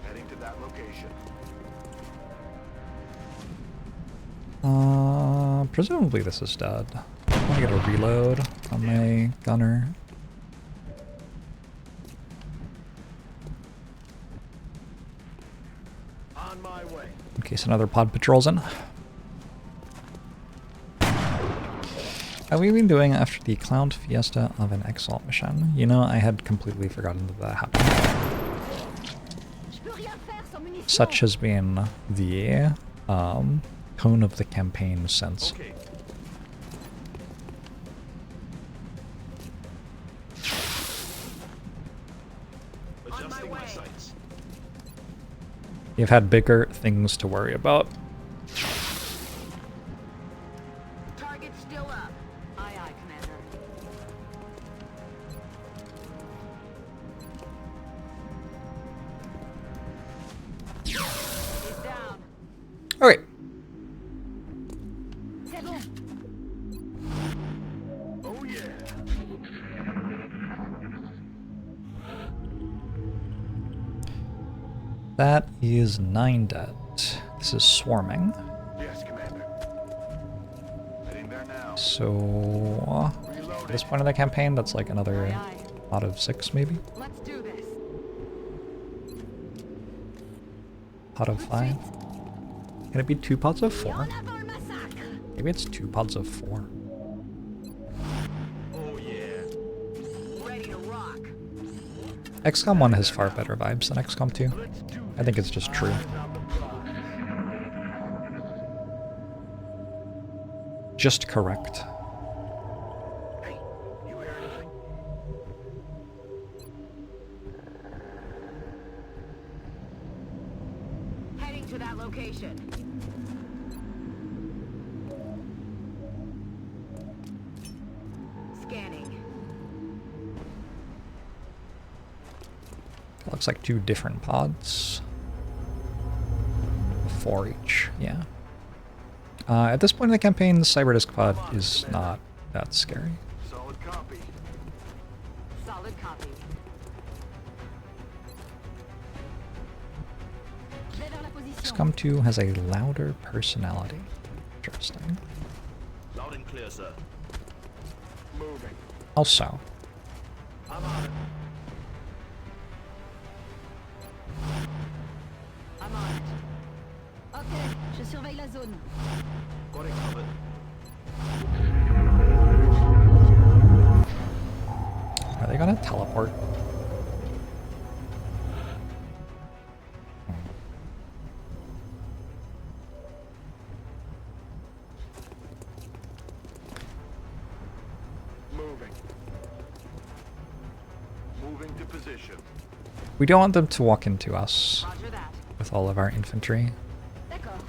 Heading to that location. Presumably this is dead. I want to get a reload on my gunner. On my way. In case another pod patrols in. How have we been doing after the Clown Fiesta of an EXALT mission? You know, I had completely forgotten that that happened. Je peux rien faire sans munitions. Such has been the tone of the campaign since. Okay. Adjusting my sights. You've had bigger things to worry about. Target still up. Aye, aye, Commander. He's down. Alright. C'est bon. Oh yeah. That is 9 dead. This is swarming. Yes, Commander. Heading there now. So at this point in the campaign, that's like another Aye, aye. pot of 6 maybe? Let's do this. Pot of 5? Can it be 2 pods of 4? En avant le massacre. Maybe it's 2 pods of 4. Oh yeah. Ready to rock. XCOM 1 has far better vibes than XCOM 2. Let's do I think it's just true. eyes on the prize. Just correct. Hey, you hear anything? Moving to that location. Scanning. Looks like 2 different pods. 4 each, yeah. At this point in the campaign, the Cyberdisk pod is not that scary. Solid copy. Solid copy. XCOM 2 has a louder personality. Interesting. Loud and clear, sir. Moving. Also, I'm on it. I'm on it. Ok, je surveille la zone. Got it covered. are they gonna teleport? Moving. Moving to position. We don't want them to walk into us Roger that. with all of our infantry. D'accord.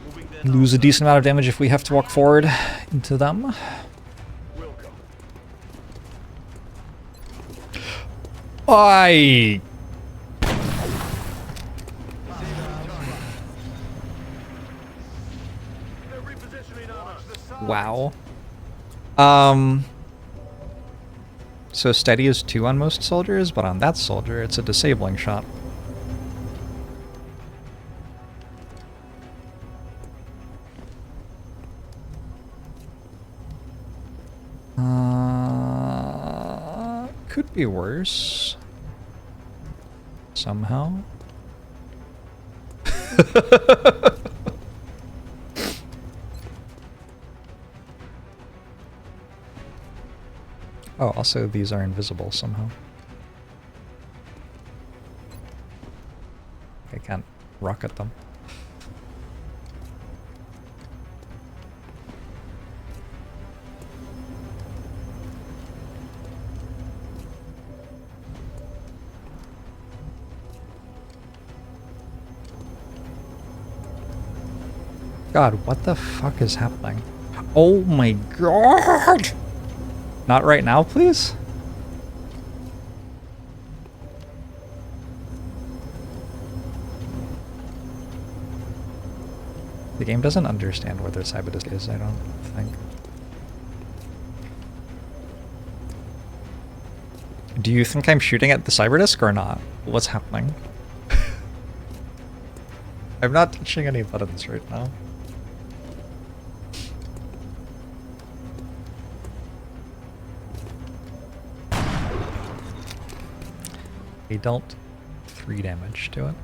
Moving there Lose a decent amount of damage if we have to walk forward into them. Will go. I They're repositioning on us. The side. wow. So steady is 2 on most soldiers, but on that soldier, it's a disabling shot. Could be worse. Somehow. Oh, also these are invisible somehow. I can't rocket them. God, what the fuck is happening? Oh my god! Not right now, please? The game doesn't understand where their Cyberdisk is, I don't think. Do you think I'm shooting at the Cyberdisk or not? What's happening? I'm not touching any buttons right now. They dealt 3 damage to it.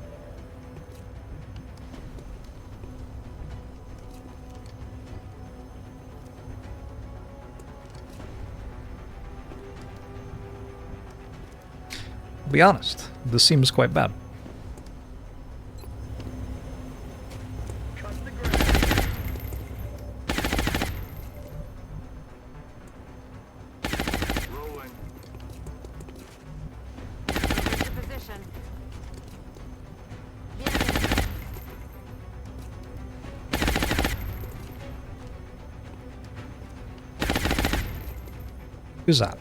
To be honest, this seems quite bad. Trust the ground. Rolling. Into position. Bien. Who's that?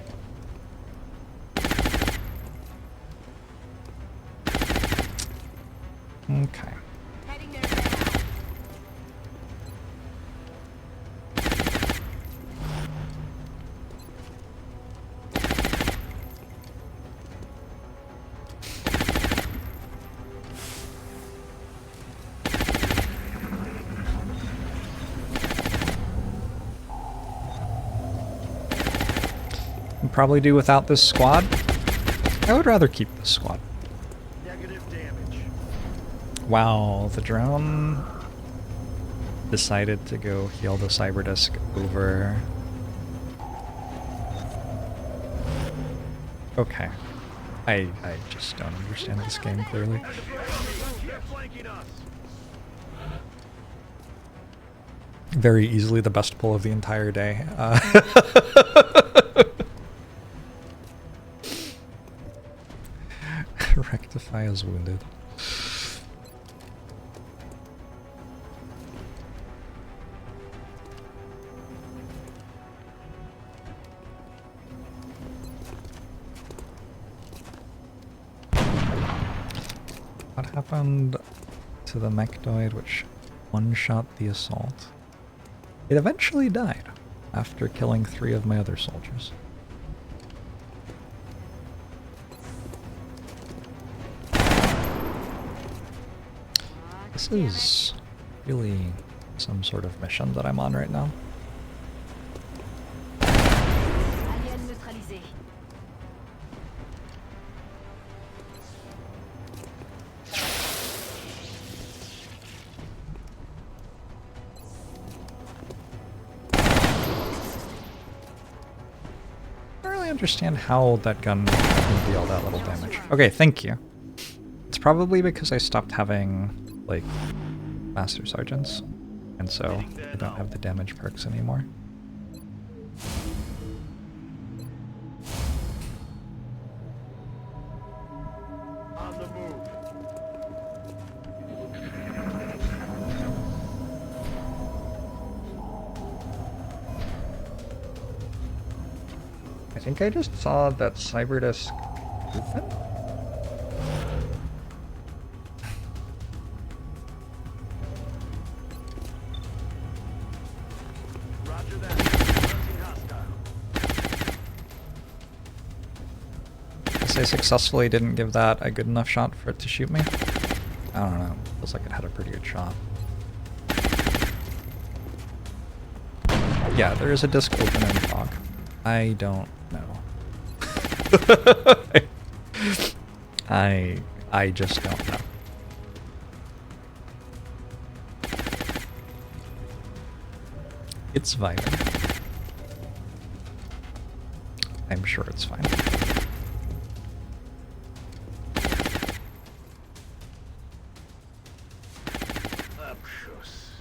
Okay. Heading there now. Can probably do without this squad. I would rather keep this squad. Negative damage. Wow, the drone decided to go heal the Cyberdisk over. Okay. I just don't understand this game clearly. Keep flanking us. Very easily the best pull of the entire day. Rectify is wounded. happened to the mechdoid which one-shot the assault? It eventually died after killing 3 of my other soldiers. This is really some sort of mission that I'm on right now. Alien neutralisé. I don't really understand how that gun can deal that little damage. Okay, thank you. It's probably because I stopped having, like, Master Sergeants, and so I don't have the damage perks anymore. On the move. I think I just saw that Cyberdisk movement. Roger that. Approaching hostile. Guess I successfully didn't give that a good enough shot for it to shoot me. I don't know. Feels like it had a pretty good shot. Yeah, there is a disc open in fog. I don't know. I just don't know. It's vibing. I'm sure it's fine. Abschuss.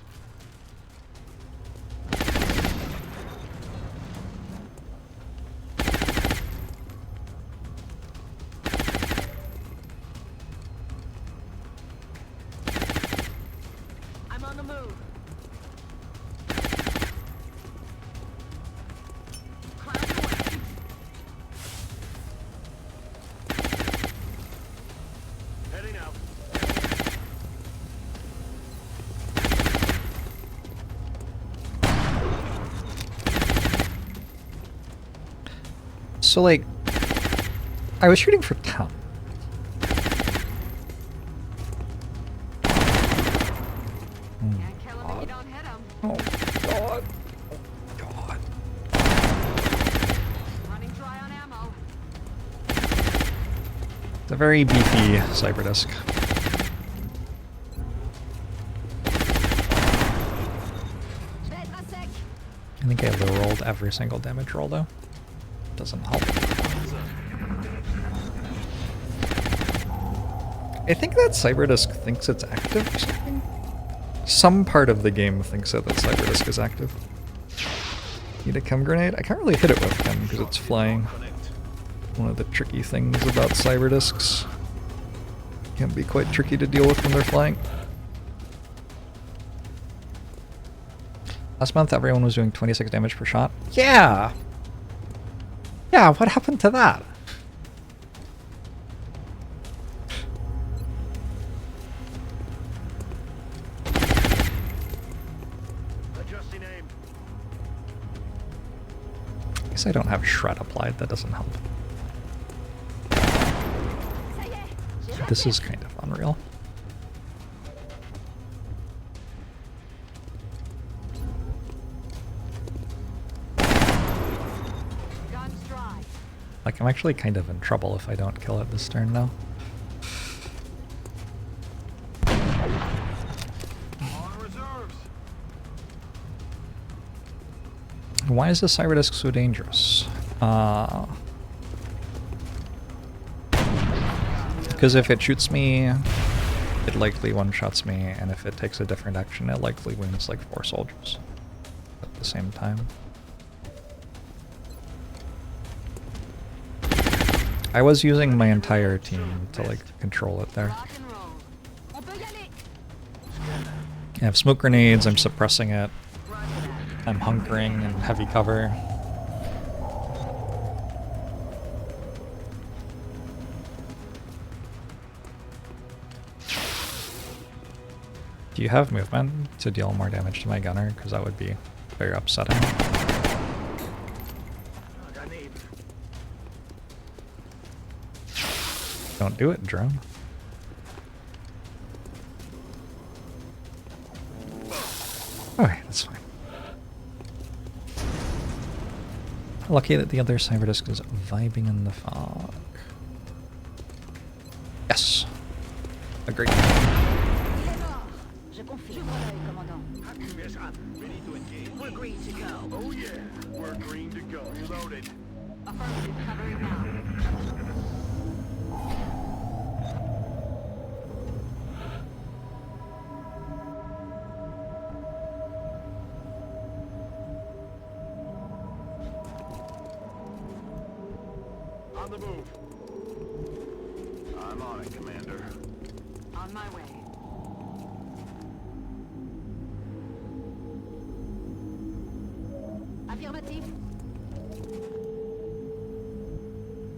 I'm on the move. Clouds away. Heading out. So, like, I was shooting for 10. Can't kill him if you don't hit him. Oh, God. God. Running dry on ammo. It's a very beefy Cyberdisk. Petra sec. I think I low rolled every single damage roll, though. Doesn't help. I think that Cyberdisk thinks it's active or something. Some part of the game thinks that Cyberdisk is active. Need a chem grenade? I can't really hit it with chem because it's flying. One of the tricky things about Cyberdisks. Can be quite tricky to deal with when they're flying. Last month everyone was doing 26 damage per shot. Yeah! Yeah, what happened to that? Adjusting aim. I guess I don't have shred applied, that doesn't help. Ça y est. This is kind of unreal. Guns dry. Like, I'm actually kind of in trouble if I don't kill it this turn now. On reserves. Why is the Cyberdisk so dangerous? Because if it shoots me, it likely one-shots me, and if it takes a different action, it likely wounds like 4 soldiers at the same time. I was using my entire team to, like, control it there. Rock and roll. On peut y aller. I have smoke grenades, I'm suppressing it, Roger that. I'm hunkering in heavy cover. Do you have movement to deal more damage to my gunner? Because that would be very upsetting. Don't do it, drone. Okay, that's fine. Lucky that the other cyberdisk is vibing in the fog. Yes. Agreed. We're green to go. Oh yeah, we're green to go. Reloaded. Affirmative, covering now. On the move. I'm on it, Commander. On my way. Affirmative.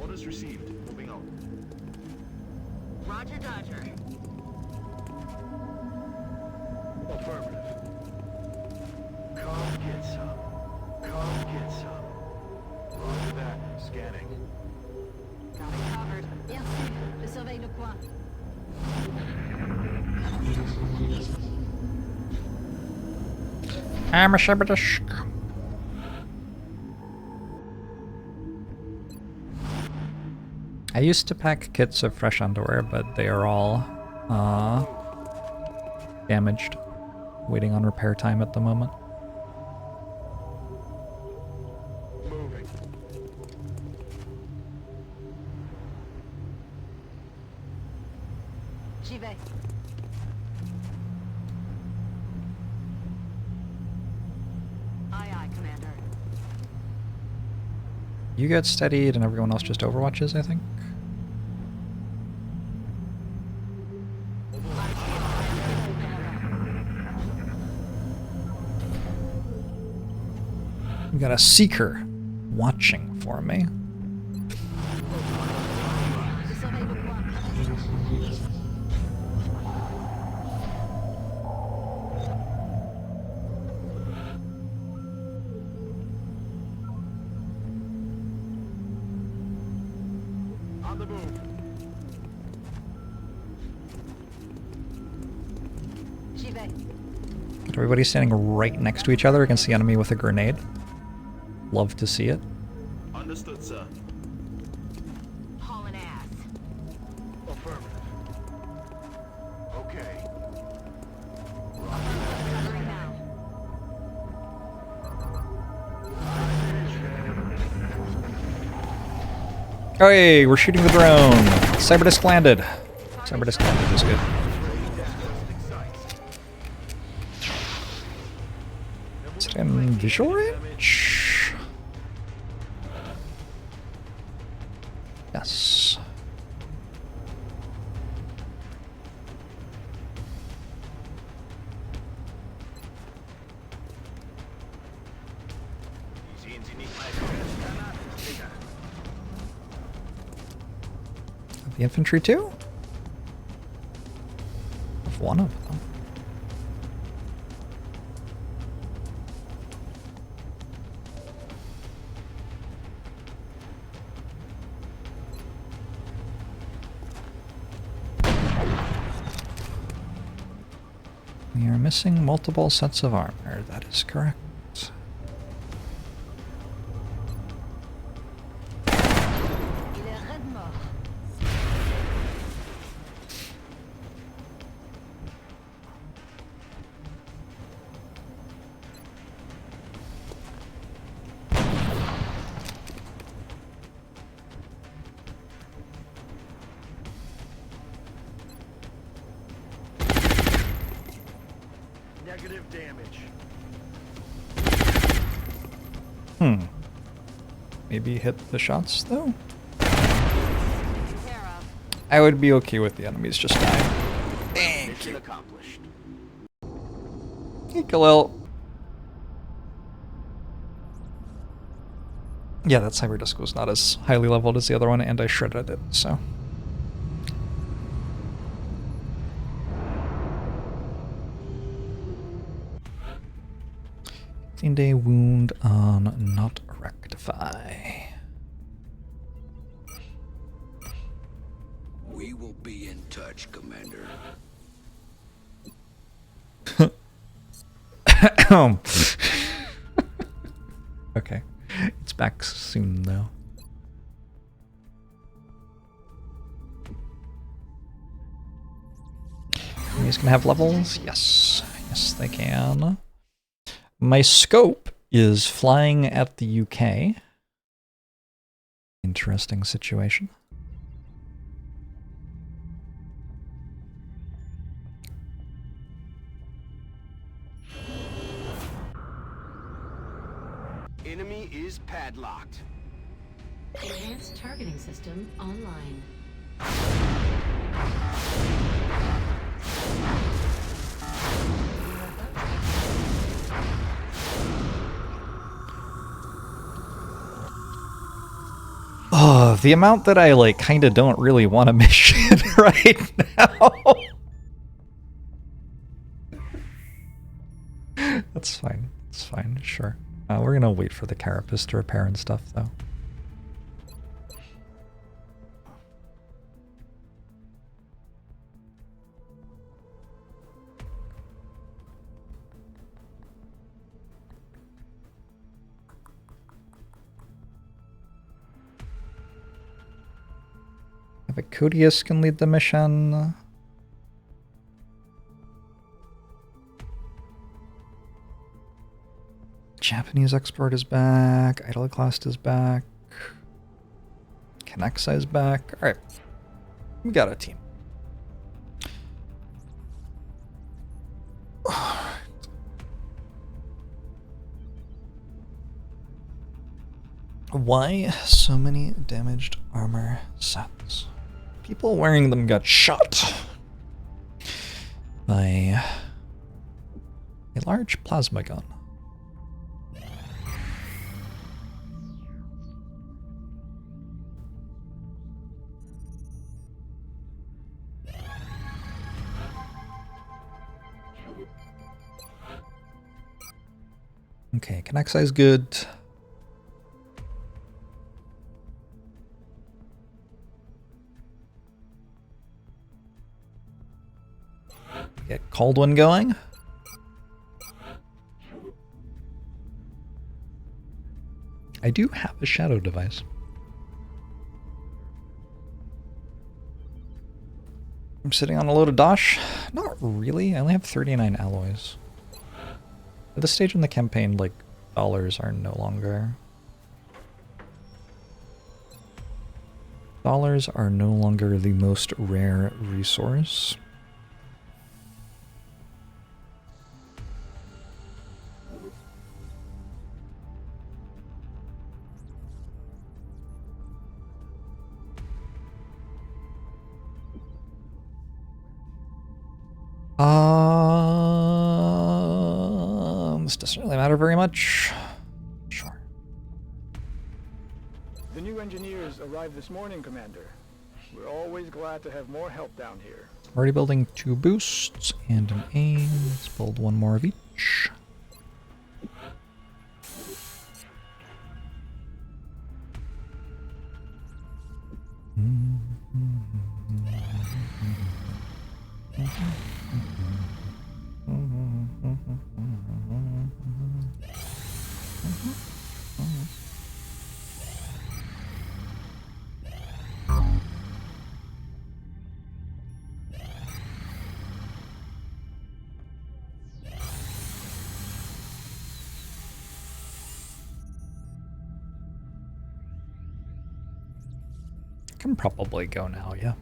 Orders received. Moving on. Roger, Dodger. Affirmative. Come get some. Come get some. Roger that. Scanning. Got it covered. Bien sûr. Je surveille le coin. I'm a cyberdisk. I used to pack kits of fresh underwear, but they are all damaged, waiting on repair time at the moment. Moving. J'y vais. Aye, aye, Commander. You get steadied and everyone else just overwatches, I think. We got a seeker watching for me. Je surveille le coin. On the move. J'y vais. Everybody's standing right next to each other against the enemy with a grenade. Love to see it. Understood, sir. Hauling ass. Affirmative. Okay. Covering now. Hey, we're shooting the drone. Cyberdisk landed. Cyberdisk landed is good. Is it in visual range? Yes. Sehen Sie nicht mal Granatensticker. The infantry too? Of one of them. We are missing multiple sets of armor, that is correct. Il est raide mort. Negative damage. Maybe hit the shots though? Taken care of. I would be okay with the enemies just dying. Thank Mission you. accomplished. Hey, Khalil. Yeah, that cyberdisk was not as highly leveled as the other one, and I shredded it, so. 15-day wound on not rectify. We will be in touch, Commander. Okay. It's back soon, though. These can have levels? Yes. Yes, they can. My scope is flying at the UK. Interesting situation. Enemy is padlocked. Enhanced targeting system online. Oh, the amount that I, like, kind of don't really want a mission right now. That's fine. It's fine. Sure. We're gonna wait for the carapace to repair and stuff, though. Codius can lead the mission. Japanese export is back. Ideloclast is back. Kenexa is back. Alright. We got a team. Why so many damaged armor sets? People wearing them got shot by a large plasma gun. Okay, Kenexa is good. Get cold one going. I do have a shadow device. I'm sitting on a load of dosh. Not really. I only have 39 alloys. At this stage in the campaign, like, dollars are no longer... Dollars are no longer the most rare resource. This doesn't really matter very much. Sure. The new engineers arrived this morning, Commander. We're always glad to have more help down here. Already building 2 boosts and an aim. Let's build 1 more of each. Can probably go now, yeah.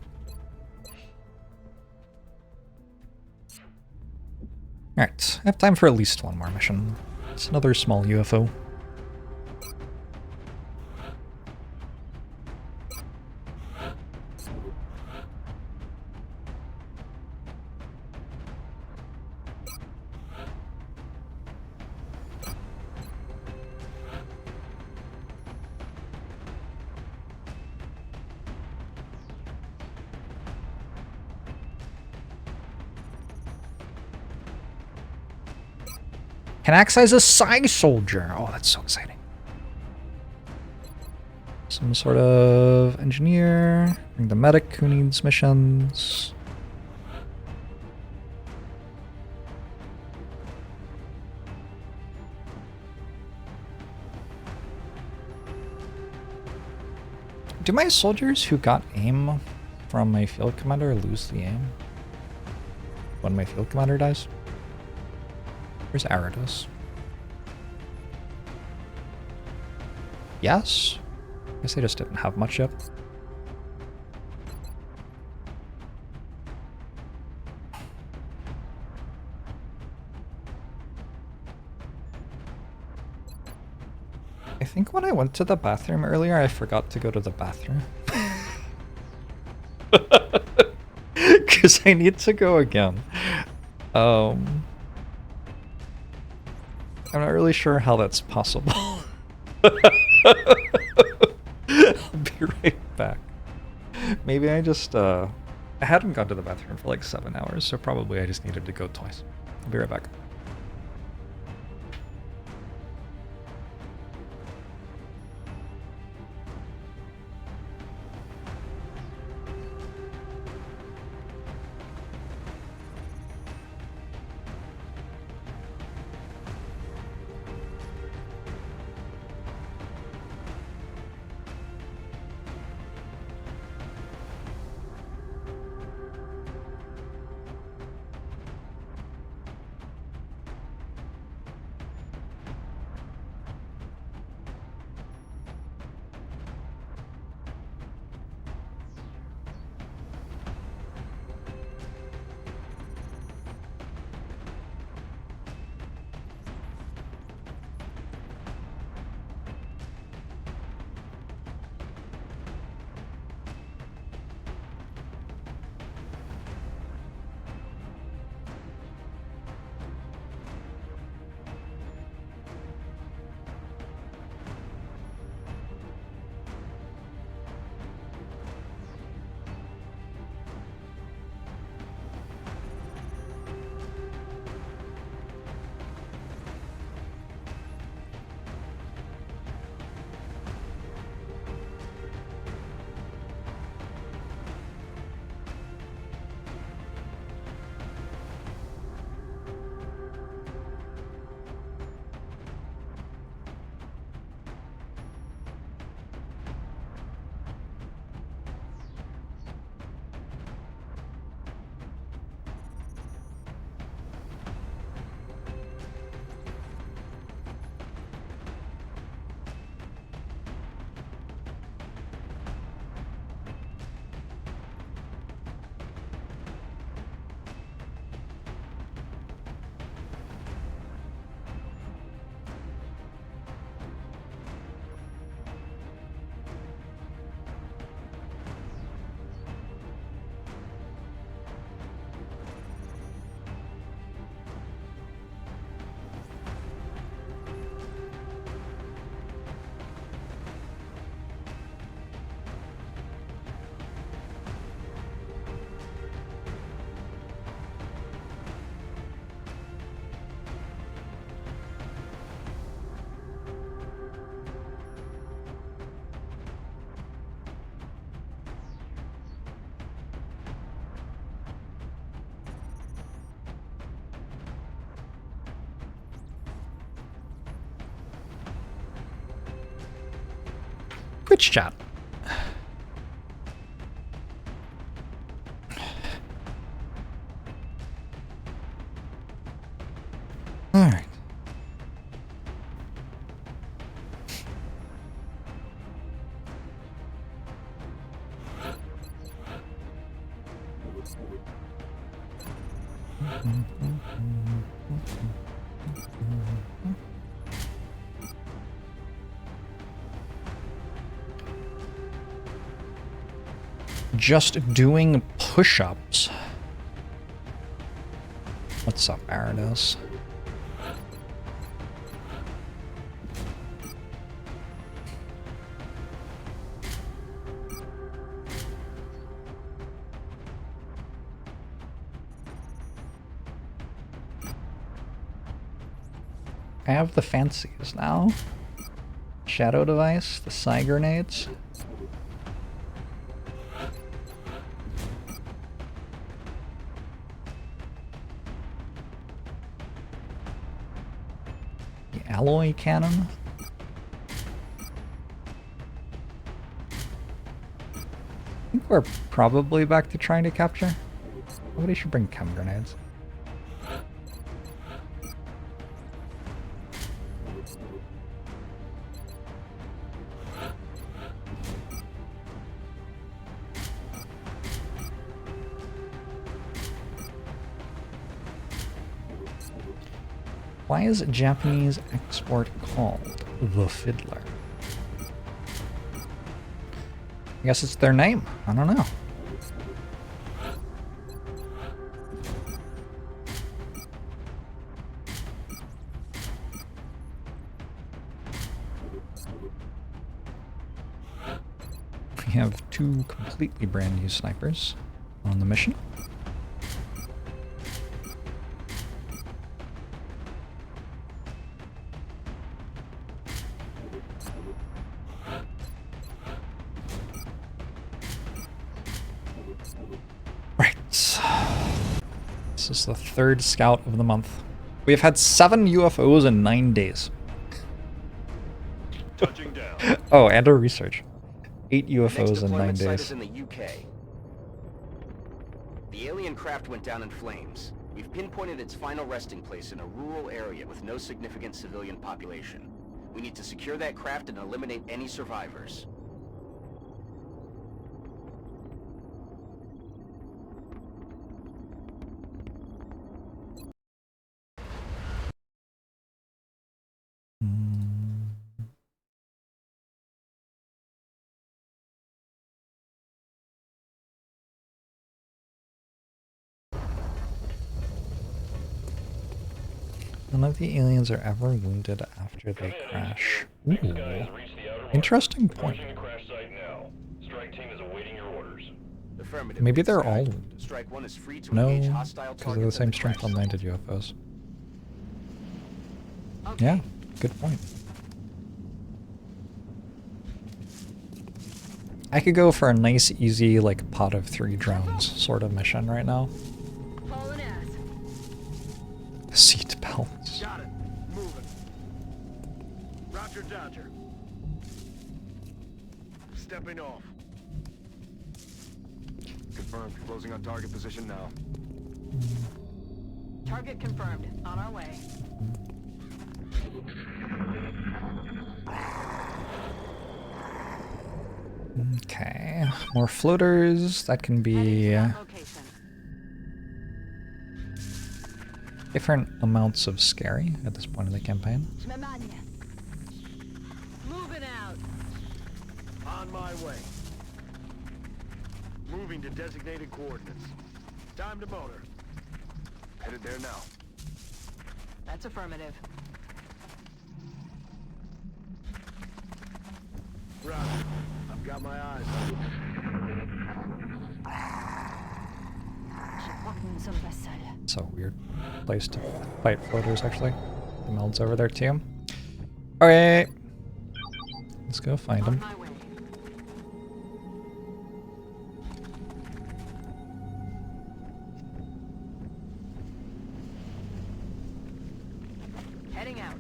Alright, I have time for at least 1 more mission. It's another small UFO. Can act as a side soldier. Oh, that's so exciting. Some sort of engineer. Bring the medic who needs missions. Do my soldiers who got aim from my field commander lose the aim when my field commander dies? Where's Arados? Yes? I guess I just didn't have much yet. I think when I went to the bathroom earlier, I forgot to go to the bathroom. Because I need to go again. I'm not really sure how that's possible. I'll be right back. Maybe I just, I hadn't gone to the bathroom for like 7 hours, so probably I just needed to go twice. I'll be right back. Twitch chat. All right. Just doing push-ups. What's up, Arados? I have the fancies now. Shadow device, the psi grenades. The alloy cannon. I think we're probably back to trying to capture. Somebody should bring chem grenades. Why is Japanese export called the Fiddler? I guess it's their name. I don't know. We have 2 completely brand new snipers on the mission. Right. This is the 3rd scout of the month. We have had 7 UFOs in 9 days. Touching down. Oh, and a research. 8 The next UFOs in 9 deployment site days. is in the UK. The alien craft went down in flames. We've pinpointed its final resting place in a rural area with no significant civilian population. We need to secure that craft and eliminate any survivors. None of the aliens are ever wounded after they crash. Ooh. Interesting point. Affirmative. Maybe they're Sky. all wounded. Strike 1 is free to No, engage hostile because they're the targets at same the strength crash on site. landed UFOs. Okay. Yeah, good point. I could go for a nice, easy, like, pot of 3 drones sort of mission right now. Hauling ass. Seat belts. Got it. Moving. Roger, Dodger. Stepping off. Confirmed. Closing on target position now. Target confirmed. On our way. Okay, more floaters. That can Heading to be that location. different amounts of scary at this point in the campaign. Moving out. On my way. Moving to designated coordinates. Time to motor. Headed there now. That's affirmative. Roger. I've got my eyes on you. It's a weird place to fight floaters, actually. The meld's over there, too. Okay. Let's go find On him. my way. Heading out.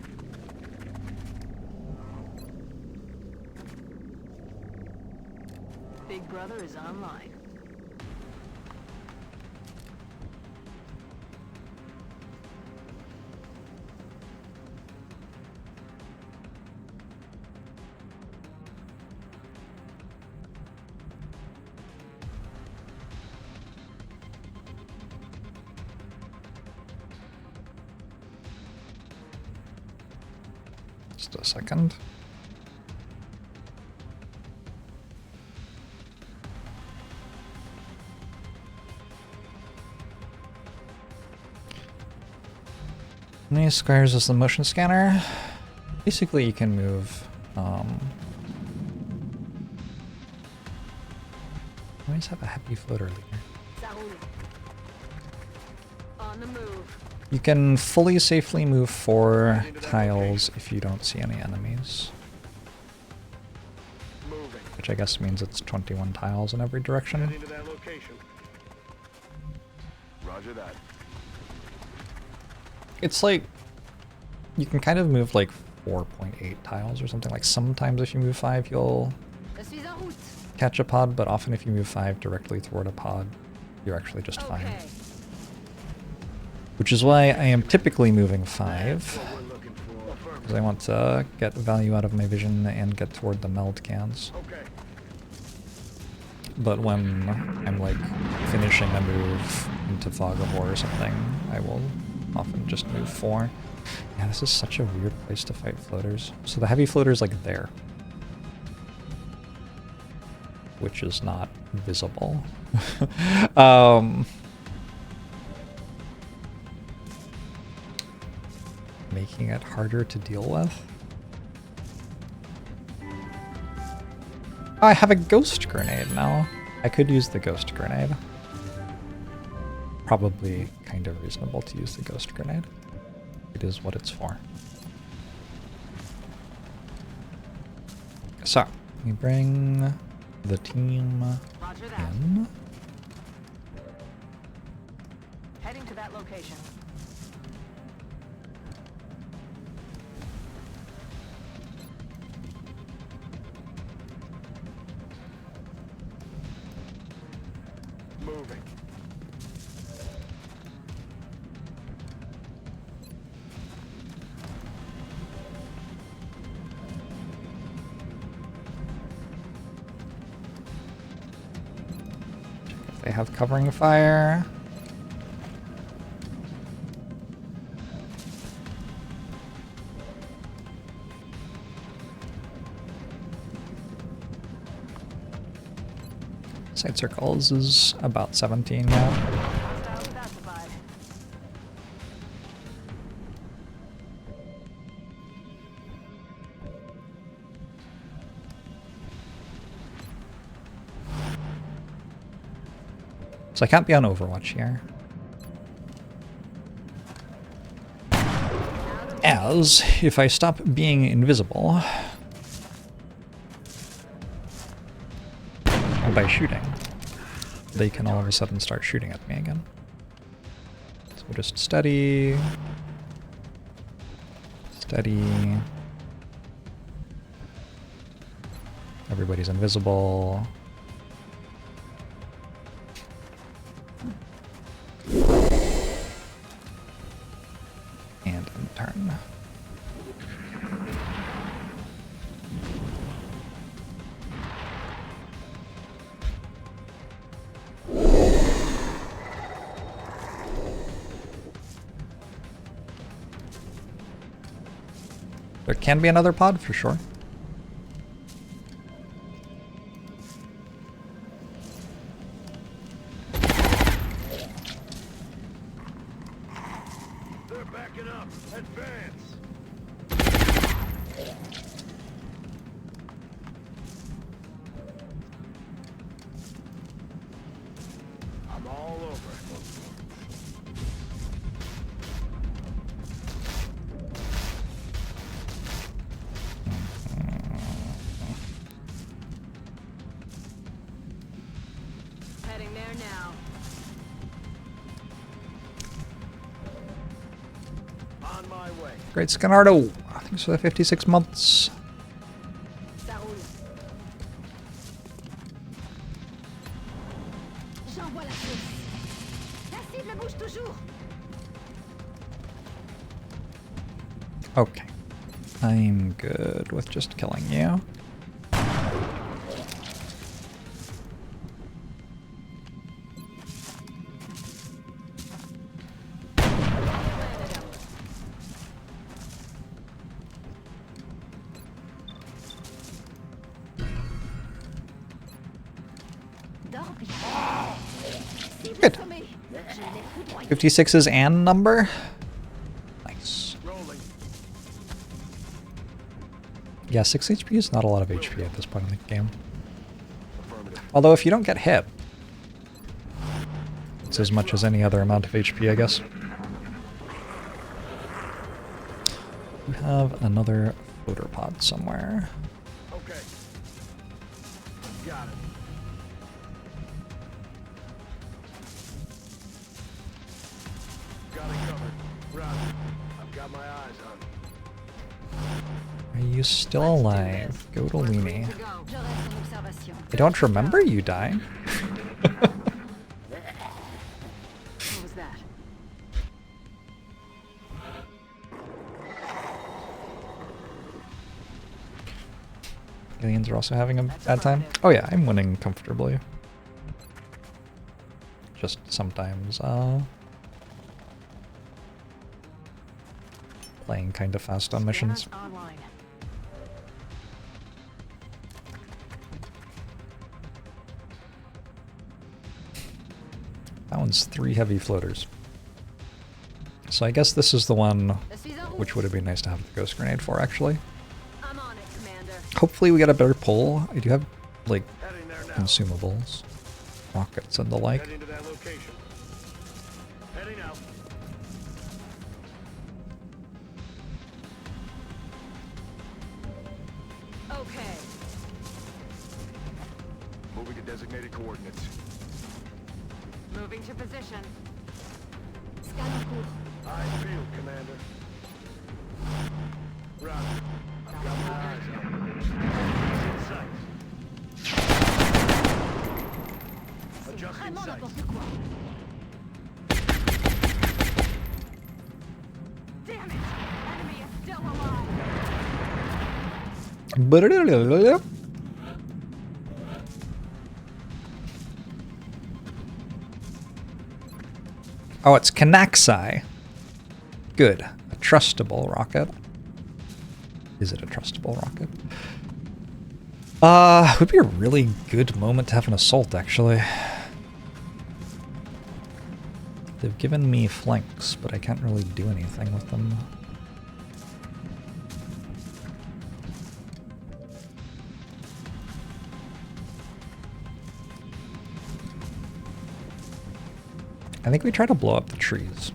Big Brother is online. Just a second. How many squares is the motion scanner? Basically, you can move. I always have a happy floater leader. On on the move. You can fully safely move 4 tiles if you don't see any enemies. Moving. Which I guess means it's 21 tiles in every direction. Heading to that location. Roger that. It's like, you can kind of move like 4.8 tiles or something. Like sometimes if you move 5 you'll Je suis en route. catch a pod, but often if you move 5 directly toward a pod, you're actually just fine. Okay. Which is why I am typically moving 5, What we're looking for. because I want to get value out of my vision and get toward the meld cans. Okay. But when I'm like finishing a move into Fog of War or something, I will often just move 4. Yeah, this is such a weird place to fight floaters. So the heavy floater's like there, which is not visible. Making it harder to deal with. Oh, I have a ghost grenade now. I could use the ghost grenade. Probably kind of reasonable to use the ghost grenade. It is what it's for. So, let me bring the team Roger that. in. Heading to that location. Moving. If they have covering fire. Side circles is about 17 now. Hostiles identified. So I can't be on Overwatch here. As if I stop being invisible by shooting, they can all of a sudden start shooting at me again. So just steady. Steady. Everybody's invisible. And in turn. There can be another pod for sure. They're backing up. Advance. I'm all over. Heading there now. On my way. Great Scanardo. Thanks for the 56 months. Ça roule. J'envoie la sauce. La cible bouge toujours. Okay. I'm good with just killing you. Landed him. Dors bien. Cible Good. sommée. Je l'ai foudroyé. 56's and number. Nice. Rolling. Yeah, 6 HP is not a lot of HP at this point in the game. Affirmative. Although if you don't get hit, it's as much as any other amount of HP, I guess. You have another floater pod somewhere. Okay. Got it. Got it covered. Roger. I've got my eyes on. Are you still alive? Go to Weenie. I don't remember you dying. What was that? Aliens are also having a bad time. Oh yeah, I'm winning comfortably. Just sometimes, playing kind of fast on missions. Scanners online. That one's 3 heavy floaters. So I guess this is the one which would have been nice to have the ghost grenade for, actually. I'm on it, Commander. Hopefully we get a better pull. I do have, like, Heading there now. consumables, rockets and the like. Heading to that location. Heading out. Okay. Moving to designated coordinates. Moving to position. Eyes peeled, Commander. Roger. I've got my eyes on. In sight. Adjusting sight. Damn it! Enemy is still alive. Oh, it's Kanaxai. Good. A trustable rocket. Is it a trustable rocket? Would be a really good moment to have an assault, actually. They've given me flanks, but I can't really do anything with them. I think we try to blow up the trees.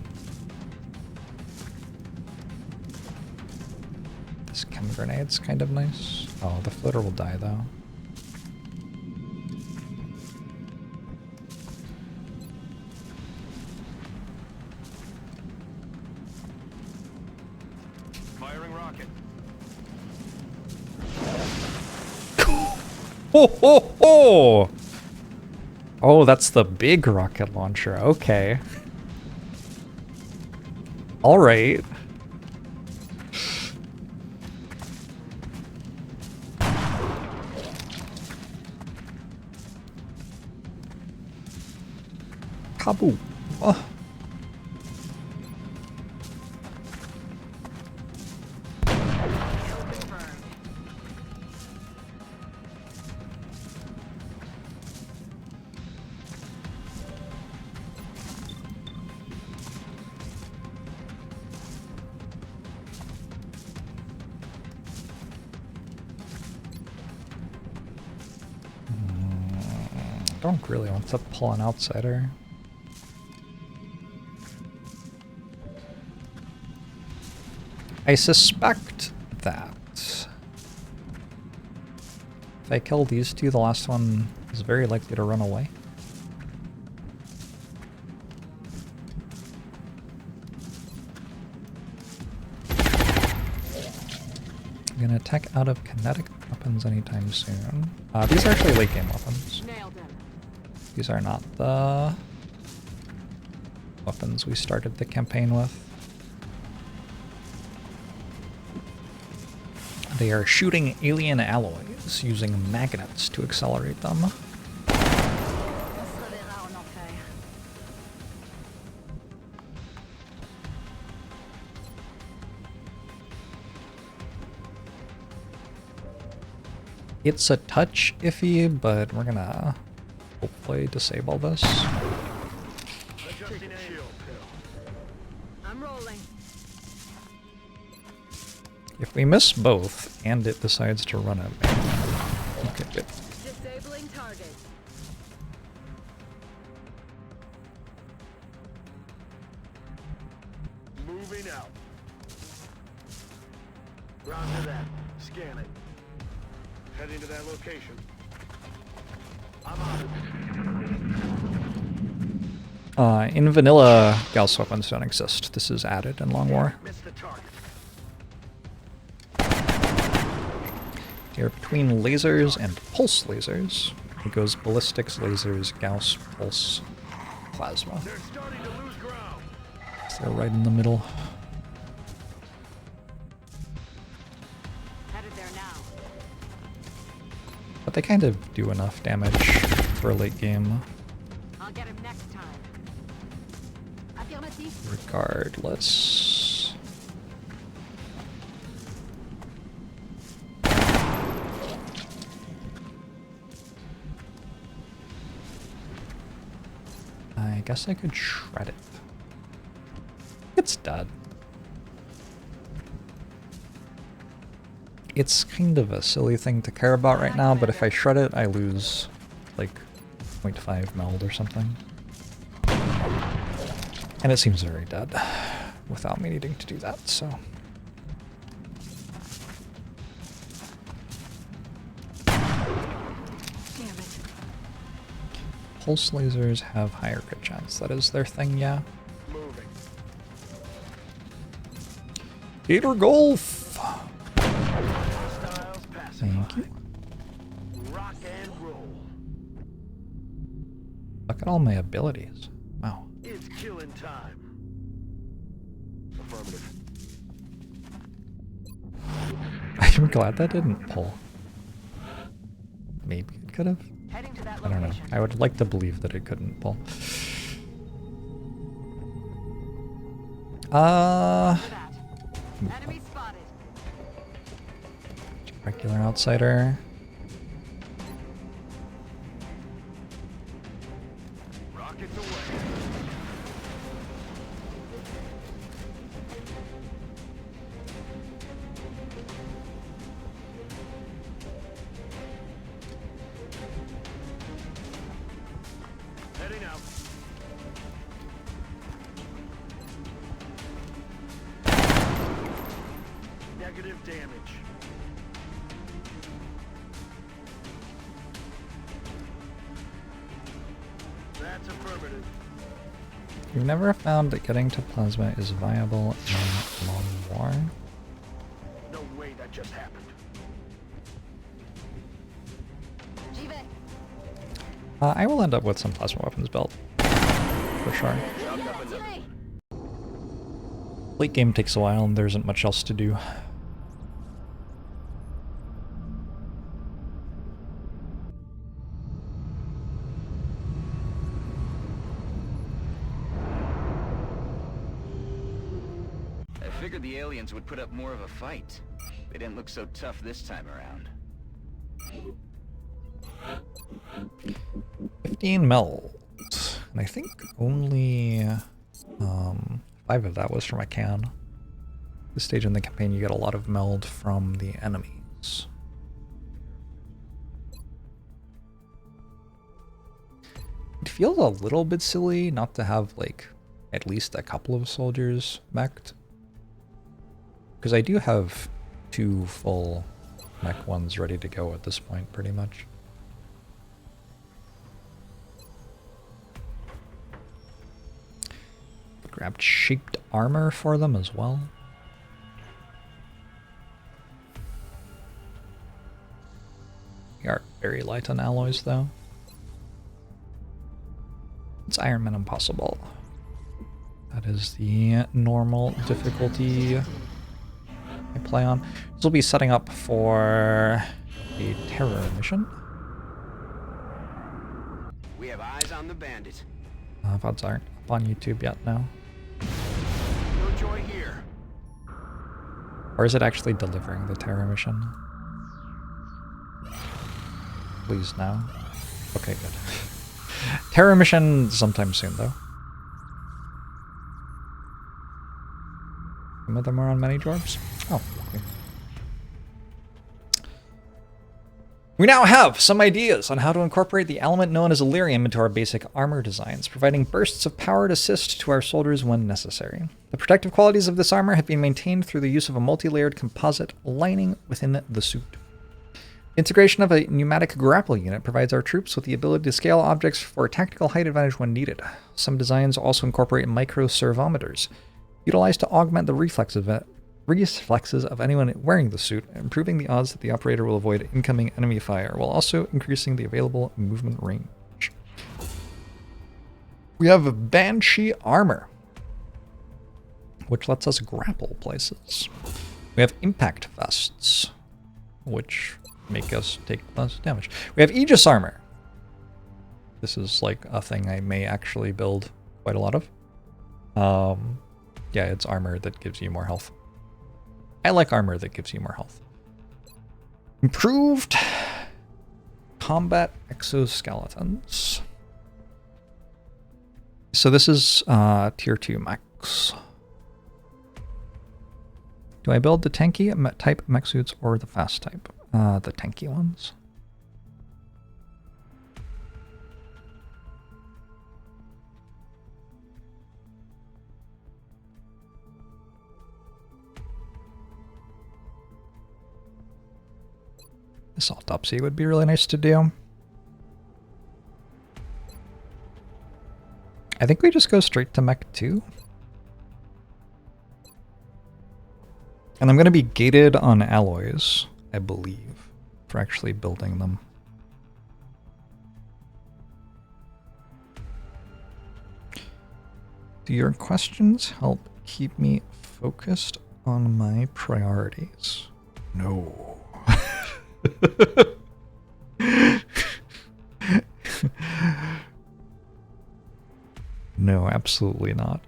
This chem grenade's kind of nice. Oh, the floater will die though. Firing rocket. Ho ho ho! Oh, that's the big rocket launcher. Okay. All right. Kaboom. Oh. Don't really want to pull an outsider. I suspect that if I kill these two, the last one is very likely to run away. I'm gonna attack out of kinetic weapons anytime soon. These are actually late game weapons. Nailed him. These are not the weapons we started the campaign with. They are shooting alien alloys using magnets to accelerate them. It's a touch iffy, but we're gonna hopefully disable this. Adjusting shield pill. I'm rolling. If we miss both and it decides to run at me. Okay, good. Disabling target. Moving out. Roger that. Scan it. Heading to that location. I'm on it. In vanilla, Gauss weapons don't exist. This is added in Long War. Missed the target. Here, between lasers and pulse lasers, it goes ballistics, lasers, Gauss, pulse, plasma. They're starting to lose ground. So they're right in the middle. Headed there now. But they kind of do enough damage for a late game, I'll get him next time. Affirmative. regardless. I guess I could shred it. It's dead. It's kind of a silly thing to care about right now, but if I shred it, I lose like 0.5 meld or something. And it seems very dead without me needing to do that, so. Damn it. Pulse lasers have higher crit chance. That is their thing, yeah. Moving. Gator Golf! Hostiles Thank you. pacified. Rock and roll. Look at all my abilities. Wow. It's killing time. Affirmative. I'm glad that didn't pull. Maybe it could have. Heading to that I don't know. location. I would like to believe that it couldn't pull. That. Enemy spotted. Regular outsider. Rockets away. Heading out. Negative damage. That's affirmative. You've never found that getting to plasma is viable in Long War? No way that just happened. I will end up with some plasma weapons belt. For sure. Late game takes a while and there isn't much else to do. I figured the aliens would put up more of a fight. They didn't look so tough this time around. 15 meld. And I think only 5 of that was from a can. This stage in the campaign you get a lot of meld from the enemies. It feels a little bit silly not to have like at least a couple of soldiers mech'd. Because I do have 2 full mech ones ready to go at this point pretty much. Grabbed shaped armor for them as well. We are very light on alloys though. It's Ironman Impossible. That is the normal difficulty I play on. This will be setting up for a terror mission. We have eyes on the bandit. VODs aren't up on YouTube yet now. No joy here. Or is it actually delivering the terror mission? Please now. Okay, good. Terror mission sometime soon though. Some of them are on ManyJorbs? Oh, okay. We now have some ideas on how to incorporate the element known as Illyrium into our basic armor designs, providing bursts of power to assist to our soldiers when necessary. The protective qualities of this armor have been maintained through the use of a multi-layered composite lining within the suit. Integration of a pneumatic grapple unit provides our troops with the ability to scale objects for tactical height advantage when needed. Some designs also incorporate micro-servometers, utilized to augment the reflexes of anyone wearing the suit, improving the odds that the operator will avoid incoming enemy fire, while also increasing the available movement range. We have Banshee armor, which lets us grapple places. We have impact vests, which make us take less damage. We have Aegis armor. This is like a thing I may actually build quite a lot of. Yeah, it's armor that gives you more health. I like armor that gives you more health. Improved combat exoskeletons. So this is tier 2 max. Do I build the tanky type mech suits or the fast type? The tanky ones. This autopsy would be really nice to do. I think we just go straight to mech 2. And I'm going to be gated on alloys, I believe, for actually building them. Do your questions help keep me focused on my priorities? No. No, absolutely not.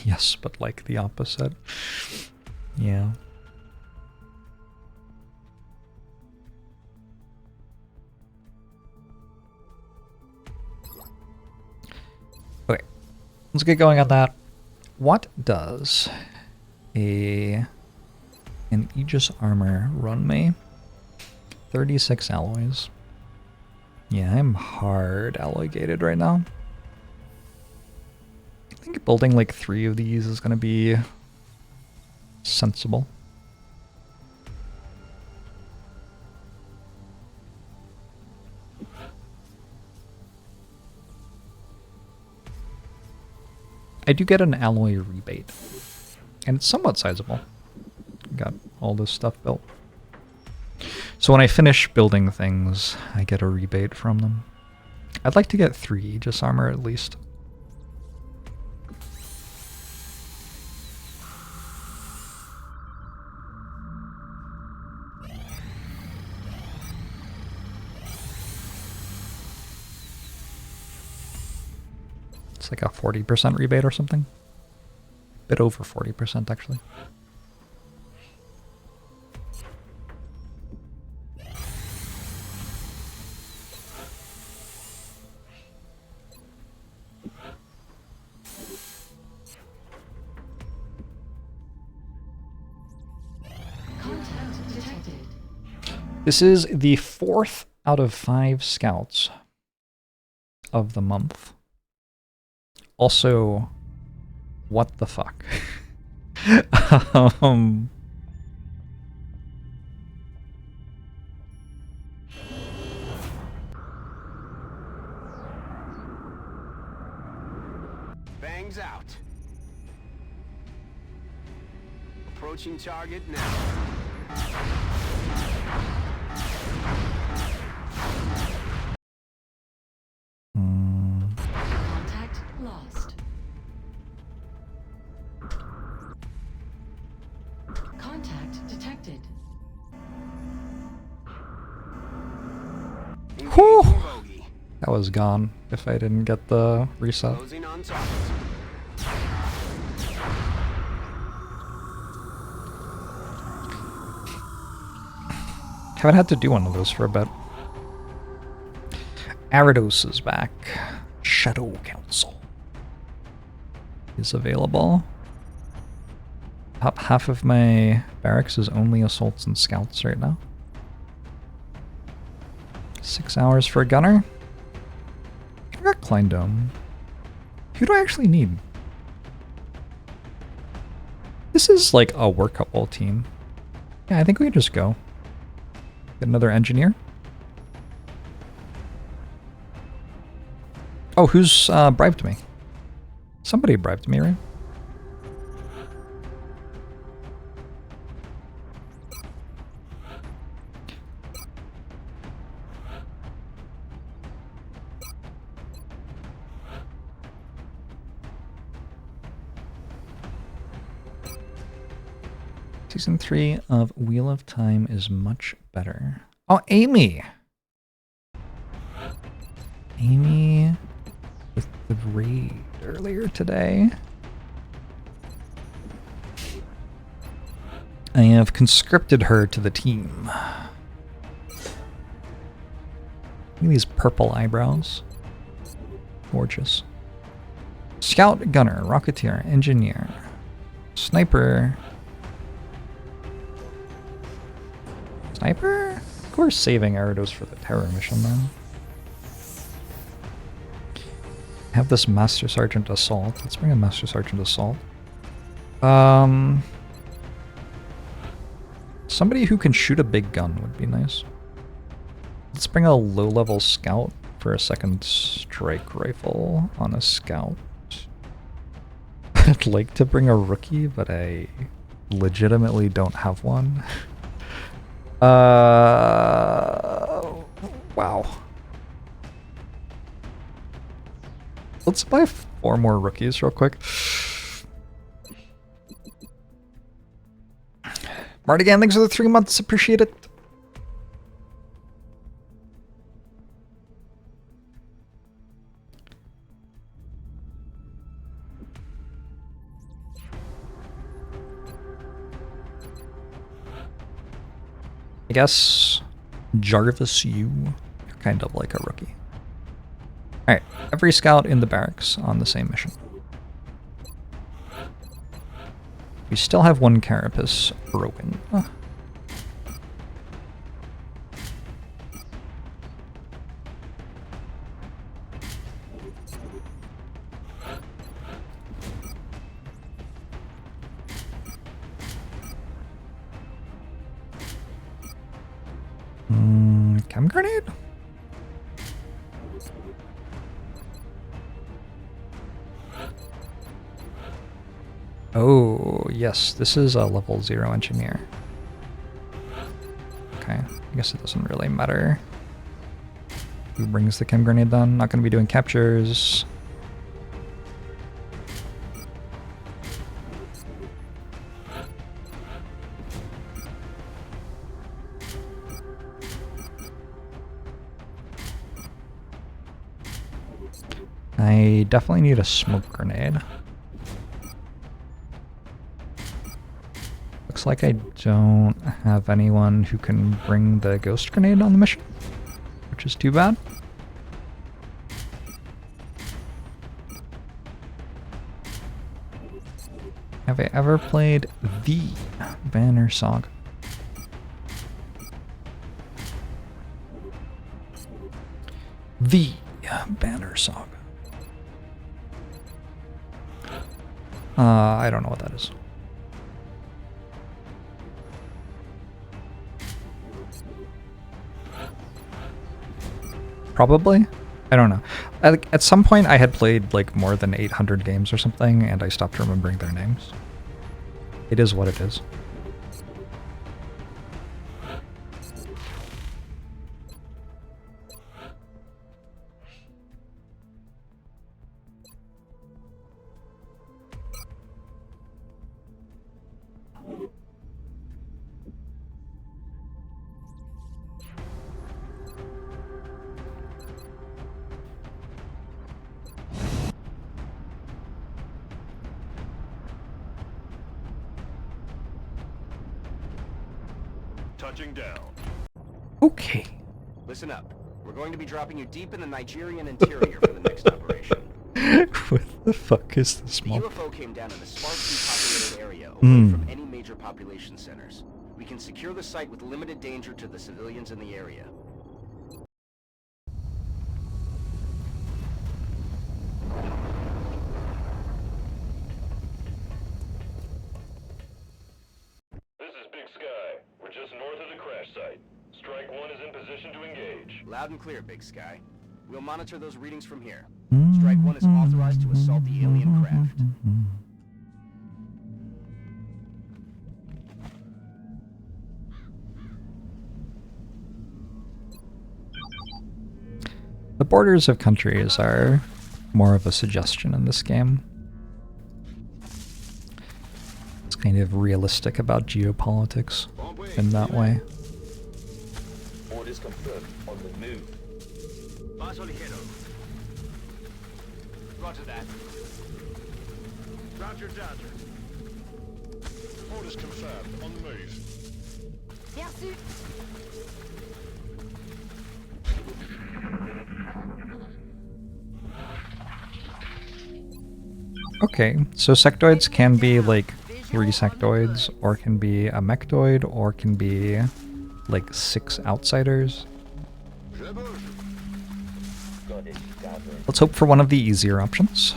Yes, but like the opposite. Yeah. Okay, let's get going on that. What does an Aegis armor run me? 36 alloys. Yeah, I'm hard alloy gated right now. I think building like 3 of these is going to be sensible. I do get an alloy rebate, and it's somewhat sizable. Got all this stuff built. So when I finish building things, I get a rebate from them. I'd like to get 3 Aegis armor at least. It's like a 40% rebate or something. A bit over 40% actually. Contact detected. This is the 4th out of 5 scouts of the month. Also, what the fuck? Bangs out. Approaching target now. Contact lost. Contact detected. Whew. Engaging bogey. That was gone if I didn't get the reset. Closing on target. Haven't had to do one of those for a bit. Arados is back. Shadow Council is available. Top half of my barracks is only assaults and scouts right now. 6 hours for a gunner. I got Klein Dome. Who do I actually need? This is like a workable team. Yeah, I think we can just go. Get another engineer. Oh, who's bribed me? Somebody bribed me, right? Season 3 of Wheel of Time is much better. Oh, Amy! Amy with the raid earlier today. I have conscripted her to the team. Look at these purple eyebrows. Gorgeous. Scout, gunner, rocketeer, engineer, sniper. Sniper? Of course saving Eridos for the terror mission then. I have this Master Sergeant Assault. Let's bring a Master Sergeant Assault. Somebody who can shoot a big gun would be nice. Let's bring a low-level scout for a second strike rifle on a scout. I'd like to bring a rookie, but I legitimately don't have one. Wow. Let's buy 4 more rookies real quick. Mardigan, thanks for the 3 months. Appreciate it. I guess Jarvis, you're kind of like a rookie. Alright, every scout in the barracks on the same mission. We still have 1 carapace broken. Chem grenade? Oh, yes, this is a level 0 engineer. Okay, I guess it doesn't really matter who brings the chem grenade then. Not going to be doing captures. I definitely need a smoke grenade. Looks like I don't have anyone who can bring the ghost grenade on the mission, which is too bad. Have I ever played the Banner Saga? The Banner Saga. I don't know what that is. Probably? I don't know. At some point I had played like more than 800 games or something and I stopped remembering their names. It is what it is. Touching down. Okay. Listen up. We're going to be dropping you deep in the Nigerian interior for the next operation. What the fuck is this The mob? UFO came down in a sparsely populated area away from any major population centers. We can secure the site with limited danger to the civilians in the area. This is Big Sky. We're just north of the crash site. Strike 1 is in position to engage. Loud and clear, Big Sky. We'll monitor those readings from here. Strike 1 is authorized to assault the alien craft. The borders of countries are more of a suggestion in this game. It's kind of realistic about geopolitics in that way. Orders confirmed. On the move. Paso ligero. Roger that. Roger, Dodger. Orders confirmed. On the move. Bien reçu. Okay, so sectoids can be like 3 sectoids, or can be a mechtoid, or can be like 6 outsiders. Let's hope for one of the easier options.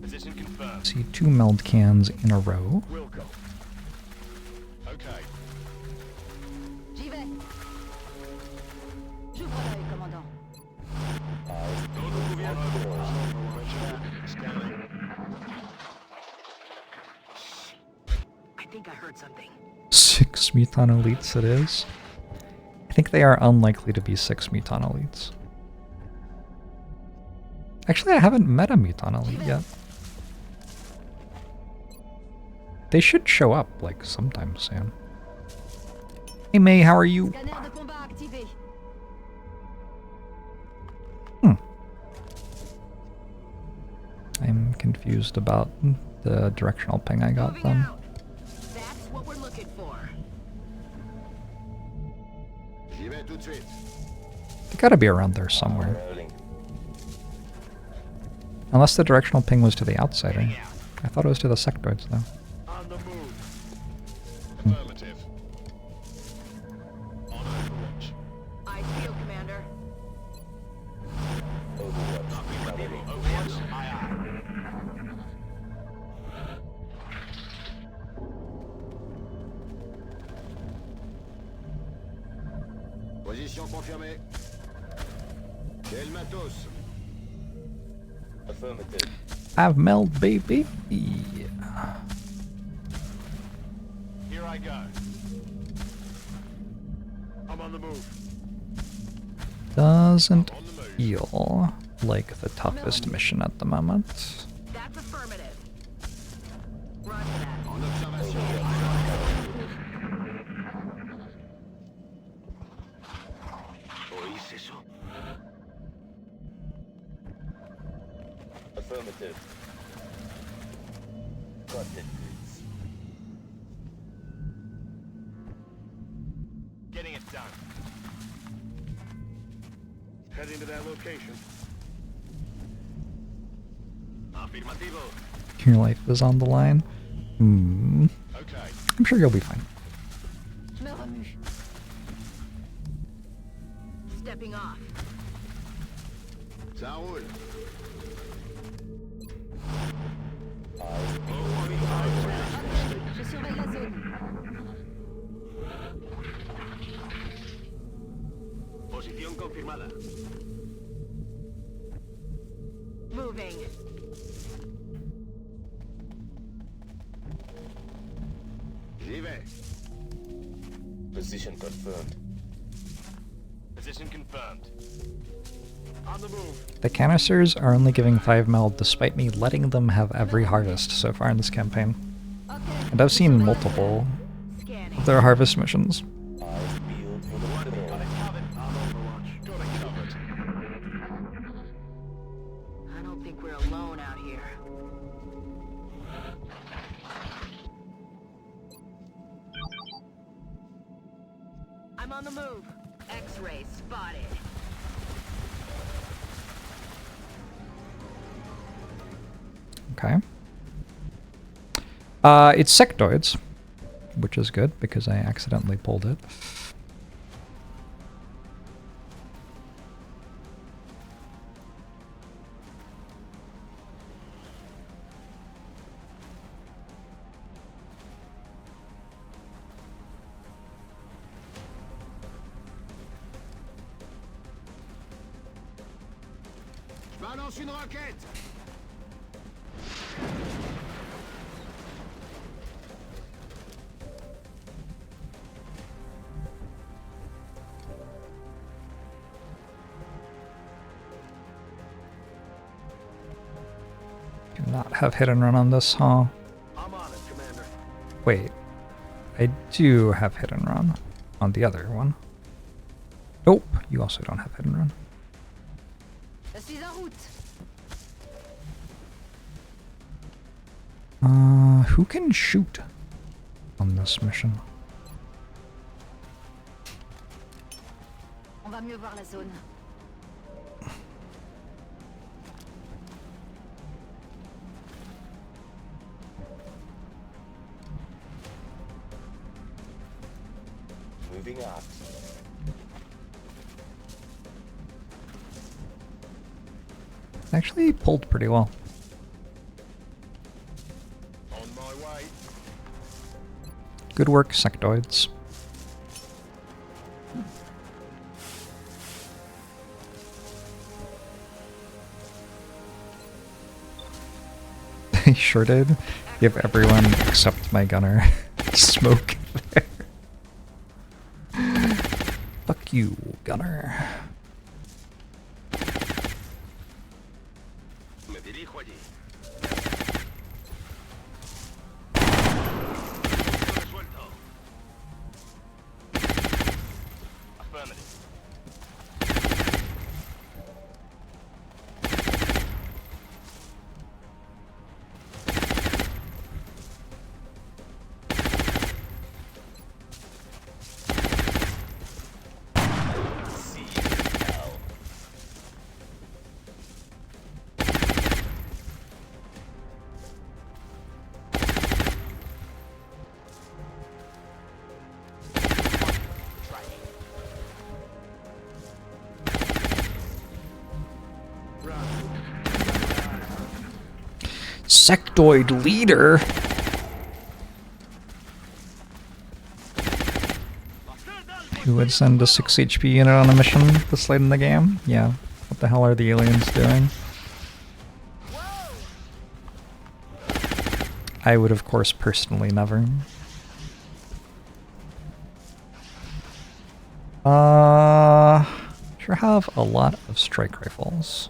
Position confirmed. See 2 meld cans in a row. We'll go. Okay. J'y vais. J'ouvre l'œil, commandant. Scanning. I think I heard something. 6 Muton elites it is. I think they are unlikely to be 6 Muton elites. Actually, I haven't met a Muton elite yet. They should show up, like, sometime soon. Hey May, how are you? Scanner de combat activé. I'm confused about the directional ping I got Moving then. out. That's what we're looking for. J'y vais tout de suite. They gotta be around there somewhere. Unless the directional ping was to the outsider. I thought it was to the sectoids though. On the move. Affirmative. On Overwatch. I feel, Commander. Overwatch. Aye, aye. Position confirmée. Quel matos? Affirmative. I've meld, baby. Yeah. Here I go. I'm on the move. Doesn't On the move. feel like the toughest mission at the moment. That's affirmative. Roger that. En observation. ¿Oís eso? Affirmative. Getting it done. Heading to that location. Afirmativo. Your life is on the line. Okay. I'm sure you'll be fine. Je me remue. Stepping off. Ça roule. Je surveille la zone. Posición confirmada. Moving. J'y vais. Position confirmed. Position confirmed. On the move. The canisters are only giving 5 meld despite me letting them have every harvest so far in this campaign. Okay. And I've seen multiple Scanning. of their harvest missions. Eyes peeled for the Got it patrol. covered. On Overwatch. Got it covered. I don't think we're alone out here. I'm on the move. X-ray spotted. Okay. It's sectoids, which is good because I accidentally pulled it. Balance une roquette. Do not have hit and run on this, huh? I'm on it, Commander. Wait. I do have hit and run on the other one. Nope, you also don't have hit and run. Je suis en route. Who can shoot on this mission? On va mieux voir la zone. Moving up. Actually pulled pretty well. On my way. Good work, sectoids. He sure did. Give everyone except my gunner smoke there. Fuck you, gunner. Me dirijo allí. Resuelto. Affirmative. Sectoid leader? Who would send a 6 HP unit on a mission this late in the game? Yeah. What the hell are the aliens doing? I would, of course, personally never. Sure have a lot of strike rifles.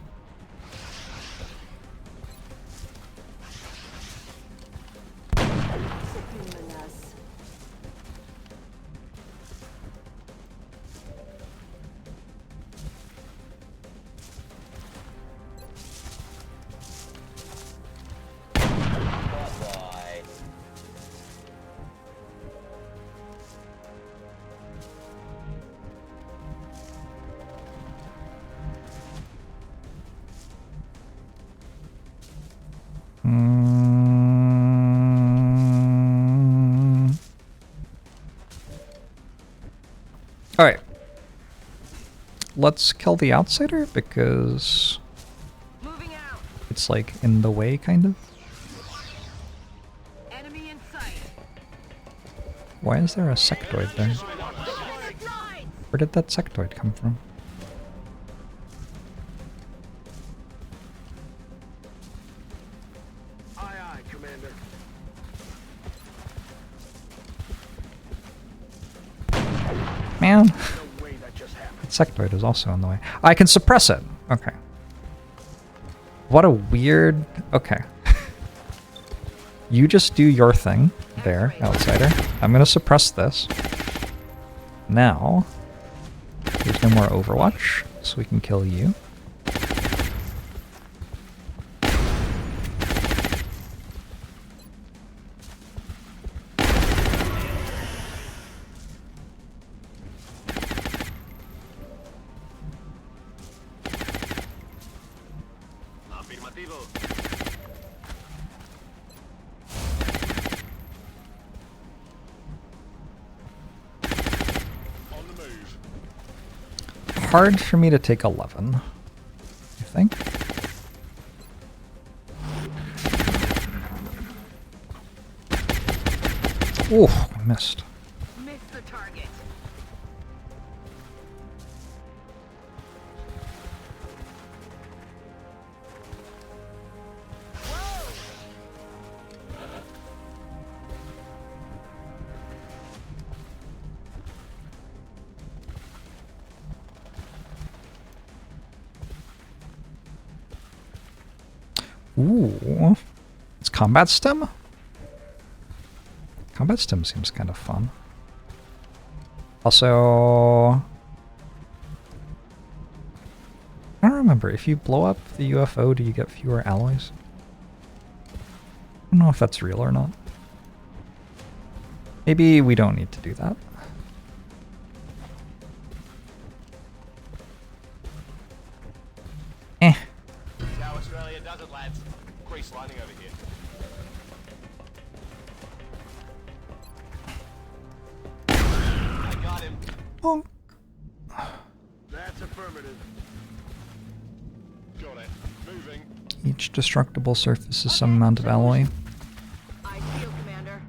Alright. Let's kill the outsider because Moving out. it's like in the way, kind of. Enemy in sight. Why is there a sectoid there? Where did that sectoid come from? Aye, aye, Commander. Man, No way that just happened. that sectoid is also in the way. I can suppress it. Okay. What a weird... Okay. You just do your thing there, outsider. I'm gonna suppress this. Now, there's no more Overwatch, so we can kill you. hard for me to take 11, I think. Oh, I missed. Missed the target. Ooh. It's combat stim? Combat stim seems kind of fun. Also, I don't remember. If you blow up the UFO, do you get fewer alloys? I don't know if that's real or not. Maybe we don't need to do that. Eh. That's how Australia does it, lads. Grease lining over here. I got him. Bonk. That's affirmative. Got it. Moving. Each destructible surface is some amount of alloy. Ideal, Commander.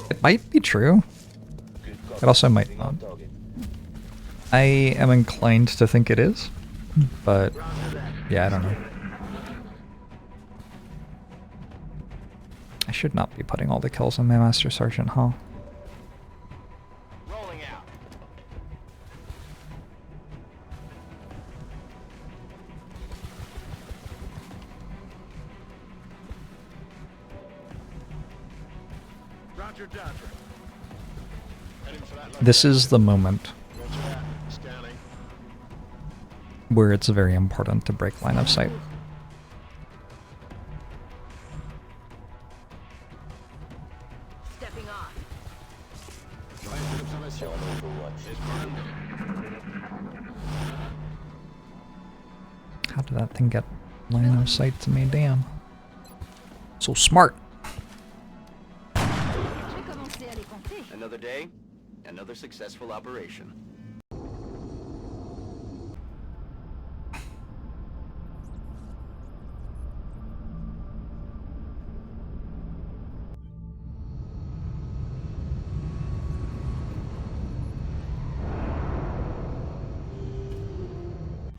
It might be true. It also might not. I am inclined to think it is, but yeah, I don't know. I should not be putting all the kills on my Master Sergeant, huh? Rolling out. Roger, Dodger. Heading for that This is the moment Roger that. Scanning. where it's very important to break line of sight. Stepping off. How did that thing get line of sight to me? Damn. So smart. Another day, another successful operation.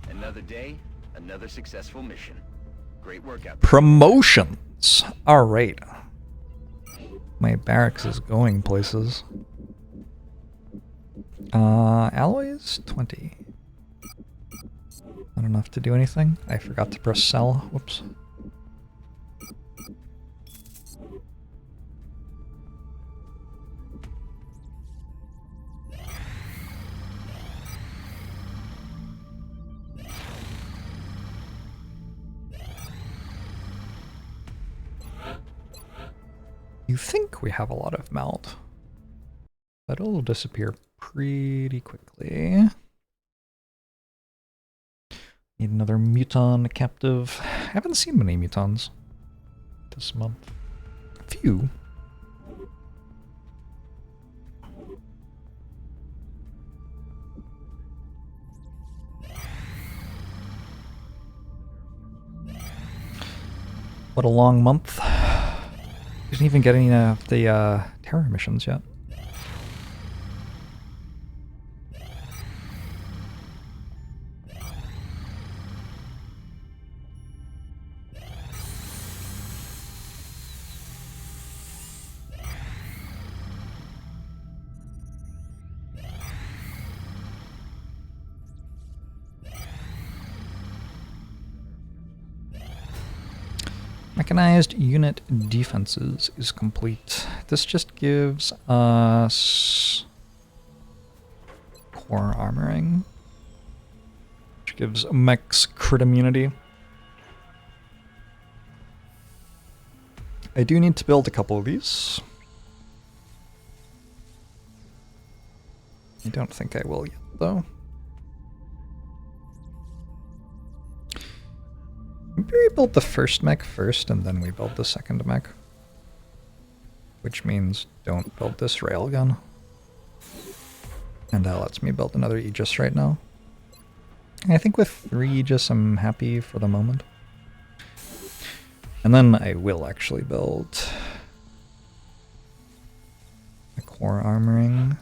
Another day, another successful mission. Great work out there. Promotions. All right. My barracks is going places. Alloys 20. Not enough to do anything. I forgot to press sell. Whoops. You think we have a lot of melt, but it'll disappear pretty quickly. Need another muton captive. I haven't seen many mutons this month. A few. What a long month. Didn't even get any of the terror missions yet. Mechanized unit defenses is complete. This just gives us core armoring, which gives mechs crit immunity. I do need to build a couple of these. I don't think I will yet, though. Maybe we build the first mech first, and then we build the second mech. Which means don't build this railgun. And that lets me build another Aegis right now. I think with 3 Aegis I'm happy for the moment. And then I will actually build a core armoring.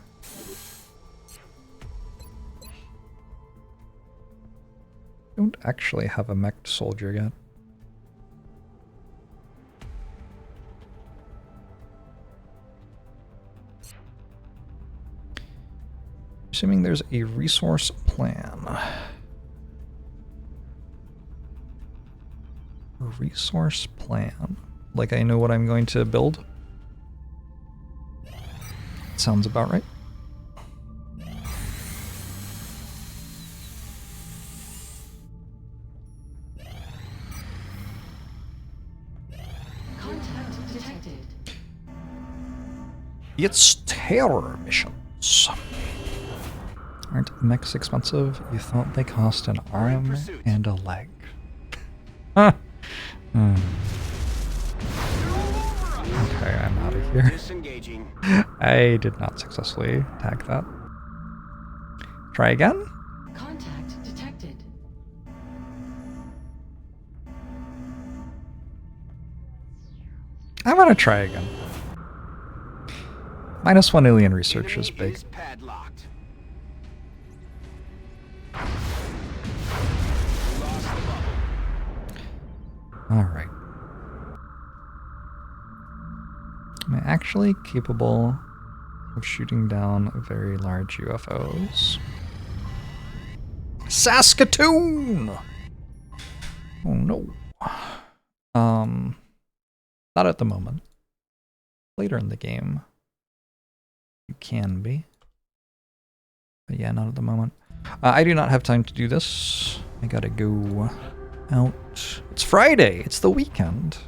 Don't actually have a mech soldier yet. Assuming there's a resource plan. Resource plan. Like I know what I'm going to build. Sounds about right. Contact detected. It's terror missions. Aren't mechs expensive? You thought they cost an arm and a leg. Huh. Okay, I'm out of here. Disengaging. I did not successfully tag that. Try again? Contact detected. I'm gonna try again. -1 alien research is Enemy big. is padlocked. Lost the bubble. Alright. Am I actually capable of shooting down very large UFOs? Saskatoon! Oh no. Not at the moment. Later in the game, you can be. But yeah, not at the moment. I do not have time to do this. I gotta go out. It's Friday. It's the weekend.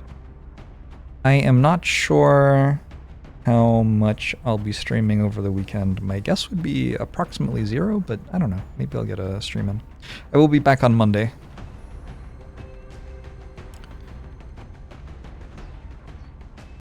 I am not sure how much I'll be streaming over the weekend. My guess would be approximately 0, but I don't know. Maybe I'll get a stream in. I will be back on Monday.